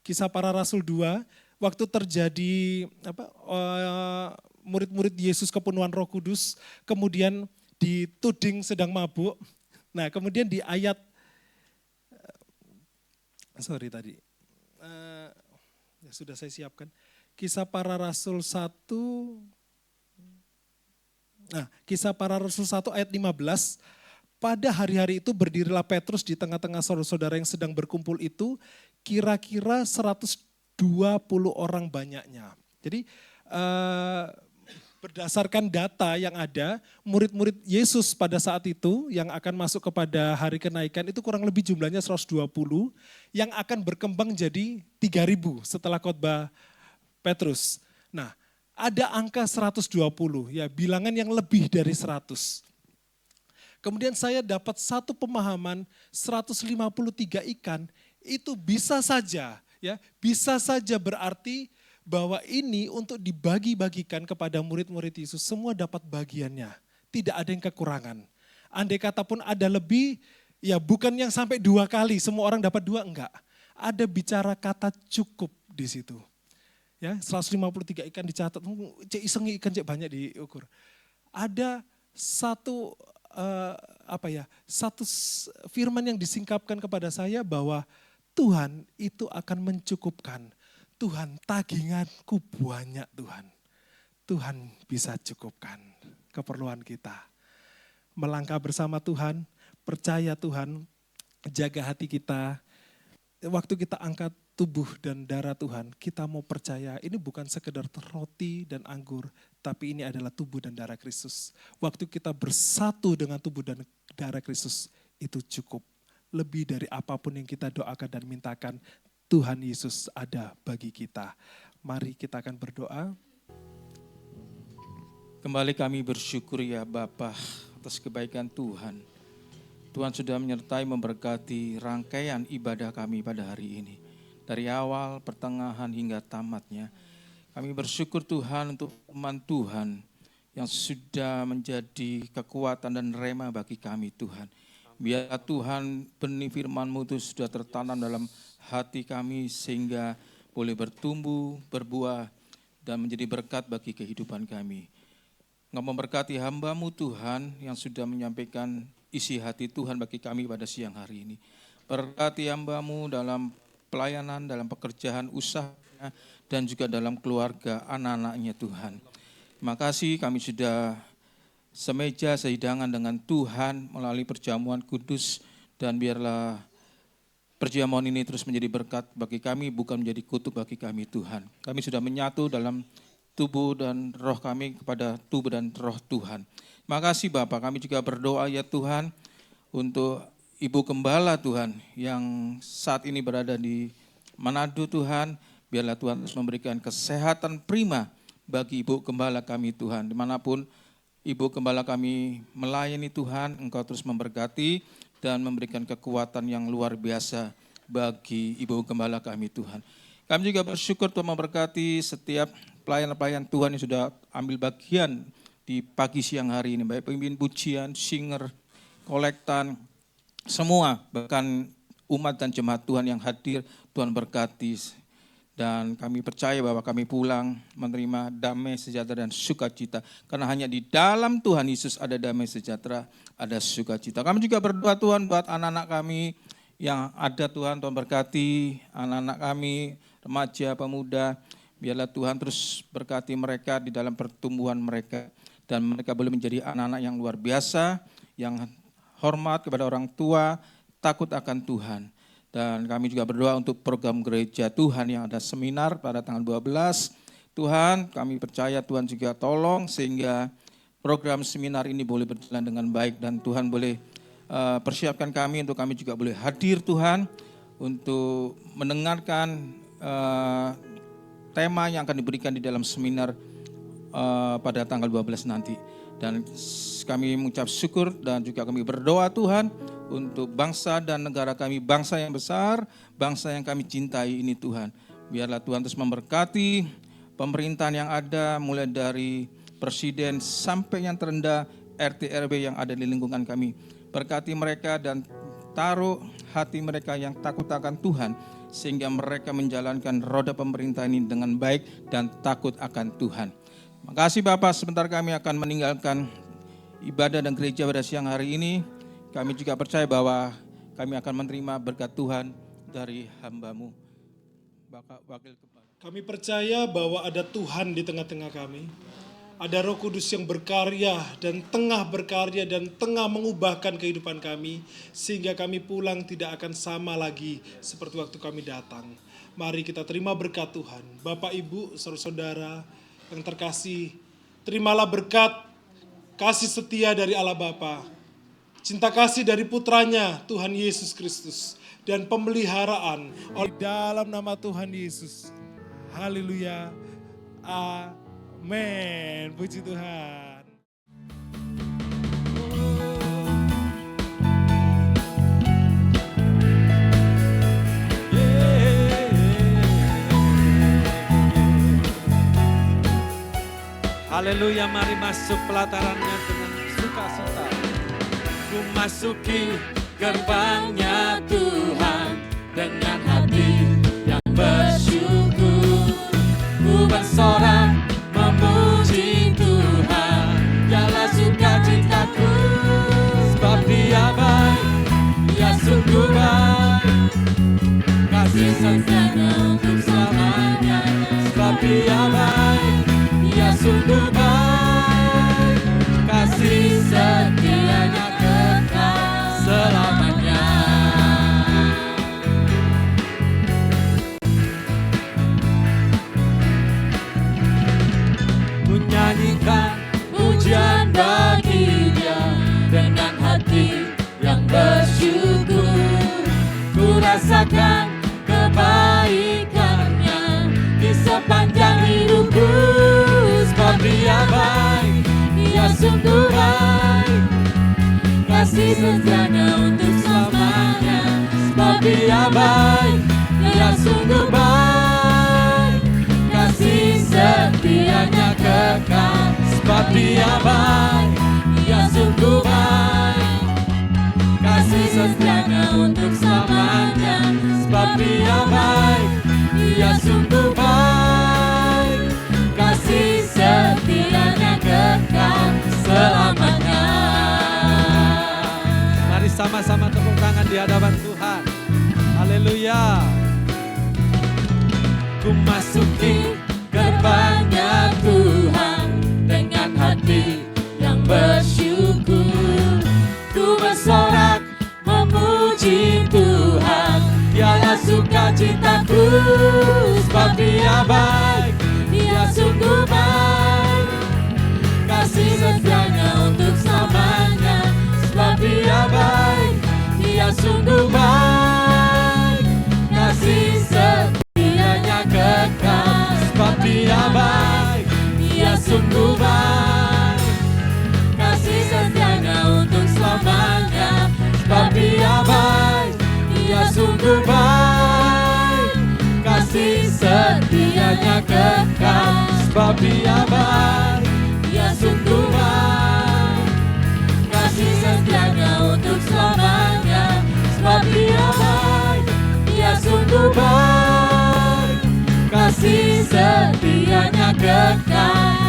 Kisah Para Rasul 2, waktu terjadi murid-murid Yesus kepenuhan Roh Kudus, kemudian dituding sedang mabuk. Nah, kemudian di ayat ya sudah saya siapkan. Kisah Para Rasul 1. Nah, Kisah Para Rasul 1 ayat 15. Pada hari-hari itu berdirilah Petrus di tengah-tengah saudara-saudara yang sedang berkumpul itu, kira-kira 120 orang banyaknya. Jadi berdasarkan data yang ada, murid-murid Yesus pada saat itu yang akan masuk kepada hari kenaikan itu kurang lebih jumlahnya 120, yang akan berkembang jadi 3.000 setelah khotbah Petrus. Nah, ada angka 120, ya bilangan yang lebih dari 100. Kemudian saya dapat satu pemahaman 153 ikan itu bisa saja berarti bahwa ini untuk dibagi-bagikan kepada murid-murid Yesus, semua dapat bagiannya. Tidak ada yang kekurangan. Andai kata pun ada lebih, ya bukan yang sampai 2 kali, semua orang dapat 2, enggak. Ada bicara kata cukup di situ. Ya, 153 ikan dicatat, iseng ikan banyak diukur. Ada satu satu firman yang disingkapkan kepada saya bahwa Tuhan itu akan mencukupkan. Tuhan, taginganku banyak Tuhan. Tuhan bisa cukupkan keperluan kita. Melangkah bersama Tuhan, percaya Tuhan, jaga hati kita. Waktu kita angkat tubuh dan darah Tuhan, kita mau percaya ini bukan sekedar roti dan anggur, tapi ini adalah tubuh dan darah Kristus. Waktu kita bersatu dengan tubuh dan darah Kristus, itu cukup. Lebih dari apapun yang kita doakan dan mintakan, Tuhan Yesus ada bagi kita. Mari kita akan berdoa. Kembali kami bersyukur ya Bapa atas kebaikan Tuhan. Tuhan sudah menyertai memberkati rangkaian ibadah kami pada hari ini. Dari awal, pertengahan hingga tamatnya. Kami bersyukur Tuhan untuk firman Tuhan yang sudah menjadi kekuatan dan rema bagi kami Tuhan. Biar Tuhan benih firman-Mu itu sudah tertanam dalam hati kami sehingga boleh bertumbuh, berbuah dan menjadi berkat bagi kehidupan kami. Engkau memberkati hamba-Mu Tuhan yang sudah menyampaikan isi hati Tuhan bagi kami pada siang hari ini. Berkati hamba-Mu dalam pelayanan, dalam pekerjaan usahanya, dan juga dalam keluarga anak-anaknya Tuhan. Terima kasih kami sudah semeja sehidangan dengan Tuhan melalui perjamuan kudus, dan biarlah perjamuan ini terus menjadi berkat bagi kami, bukan menjadi kutuk bagi kami Tuhan. Kami sudah menyatu dalam tubuh dan roh kami kepada tubuh dan roh Tuhan. Terima kasih Bapak, kami juga berdoa ya Tuhan untuk Ibu Gembala Tuhan yang saat ini berada di Manado Tuhan. Biarlah Tuhan memberikan kesehatan prima bagi Ibu Gembala kami Tuhan. Dimanapun Ibu Gembala kami melayani Tuhan, Engkau terus memberkati dan memberikan kekuatan yang luar biasa bagi Ibu Gembala kami Tuhan. Kami juga bersyukur Tuhan memberkati setiap pelayan-pelayan Tuhan yang sudah ambil bagian di pagi siang hari ini. Baik pemimpin pujian, singer, kolektan, semua. Bahkan umat dan jemaat Tuhan yang hadir, Tuhan berkati. Dan kami percaya bahwa kami pulang menerima damai sejahtera dan sukacita. Karena hanya di dalam Tuhan Yesus ada damai sejahtera, ada sukacita. Kami juga berdoa Tuhan buat anak-anak kami yang ada Tuhan, Tuhan berkati anak-anak kami, remaja, pemuda. Biarlah Tuhan terus berkati mereka di dalam pertumbuhan mereka. Dan mereka boleh menjadi anak-anak yang luar biasa, yang hormat kepada orang tua, takut akan Tuhan. Dan kami juga berdoa untuk program gereja Tuhan yang ada seminar pada tanggal 12. Tuhan, kami percaya Tuhan juga tolong sehingga program seminar ini boleh berjalan dengan baik. Dan Tuhan boleh persiapkan kami untuk kami juga boleh hadir Tuhan untuk mendengarkan tema yang akan diberikan di dalam seminar pada tanggal 12 nanti. Dan kami mengucap syukur dan juga kami berdoa Tuhan untuk bangsa dan negara kami, bangsa yang besar, bangsa yang kami cintai ini Tuhan. Biarlah Tuhan terus memberkati pemerintahan yang ada, mulai dari presiden sampai yang terendah, RT RW yang ada di lingkungan kami. Berkati mereka dan taruh hati mereka yang takut akan Tuhan, sehingga mereka menjalankan roda pemerintahan ini dengan baik dan takut akan Tuhan. Makasih Bapak, sebentar kami akan meninggalkan ibadah dan gereja pada siang hari ini. Kami juga percaya bahwa kami akan menerima berkat Tuhan dari hamba-Mu. Wakil Kepala. Kami percaya bahwa ada Tuhan di tengah-tengah kami. Ada Roh Kudus yang berkarya dan tengah berkarya dan tengah mengubahkan kehidupan kami. Sehingga kami pulang tidak akan sama lagi seperti waktu kami datang. Mari kita terima berkat Tuhan. Bapak, Ibu, saudara-saudara yang terkasih, terimalah berkat kasih setia dari Allah Bapa, cinta kasih dari putranya Tuhan Yesus Kristus, dan pemeliharaan oleh dalam nama Tuhan Yesus. Haleluya. Amin. Puji Tuhan. Haleluya, mari masuk pelatarannya dengan sukacita. Ku masuki gerbangnya Tuhan dengan hati yang bersyukur. Ku bersorak memuji Tuhan, nyala sukacitaku. Sebab Dia baik, Dia sungguh baik, kasih setianya untuk selamanya. Sebab Dia baik, Dia sungguh baik, kasih setianya kekal selamanya. Ku nyanyikan pujian bagi-Nya dengan hati yang bersyukur. Ku rasakan kebaikan-Nya di sepanjang hidupku. Sebab Dia baik, Dia sungguh baik, kasih setianya untuk selamanya. Sebab Dia baik, Dia sungguh baik, kasih setianya kekal. Sebab Dia baik, Dia sungguh baik, kasih setianya untuk selamanya. Sebab Dia baik, Dia sungguh baik, kasih setianya kekal selamanya. Mari sama-sama tepuk tangan di hadapan Tuhan. Haleluya. Ku masuki gerbangnya Tuhan dengan hati yang bersyukur. Ku bersorak memuji Tuhan, Dialah sukacitaku. Sebab Dia baik, Dia sungguh baik, kasih setianya untuk selamanya. Sebab Dia baik, Dia sungguh baik, kasih setianya kekal. Sebab Dia baik, Dia sungguh baik, kasih setianya untuk selamanya. Sebab Dia baik, Dia sungguh baik, kasih setianya kekal. Sebab Dia baik, Dia sungguh baik, kasih setianya untuk selamanya. Sebab Dia baik. berubah, kasih setianya kekal.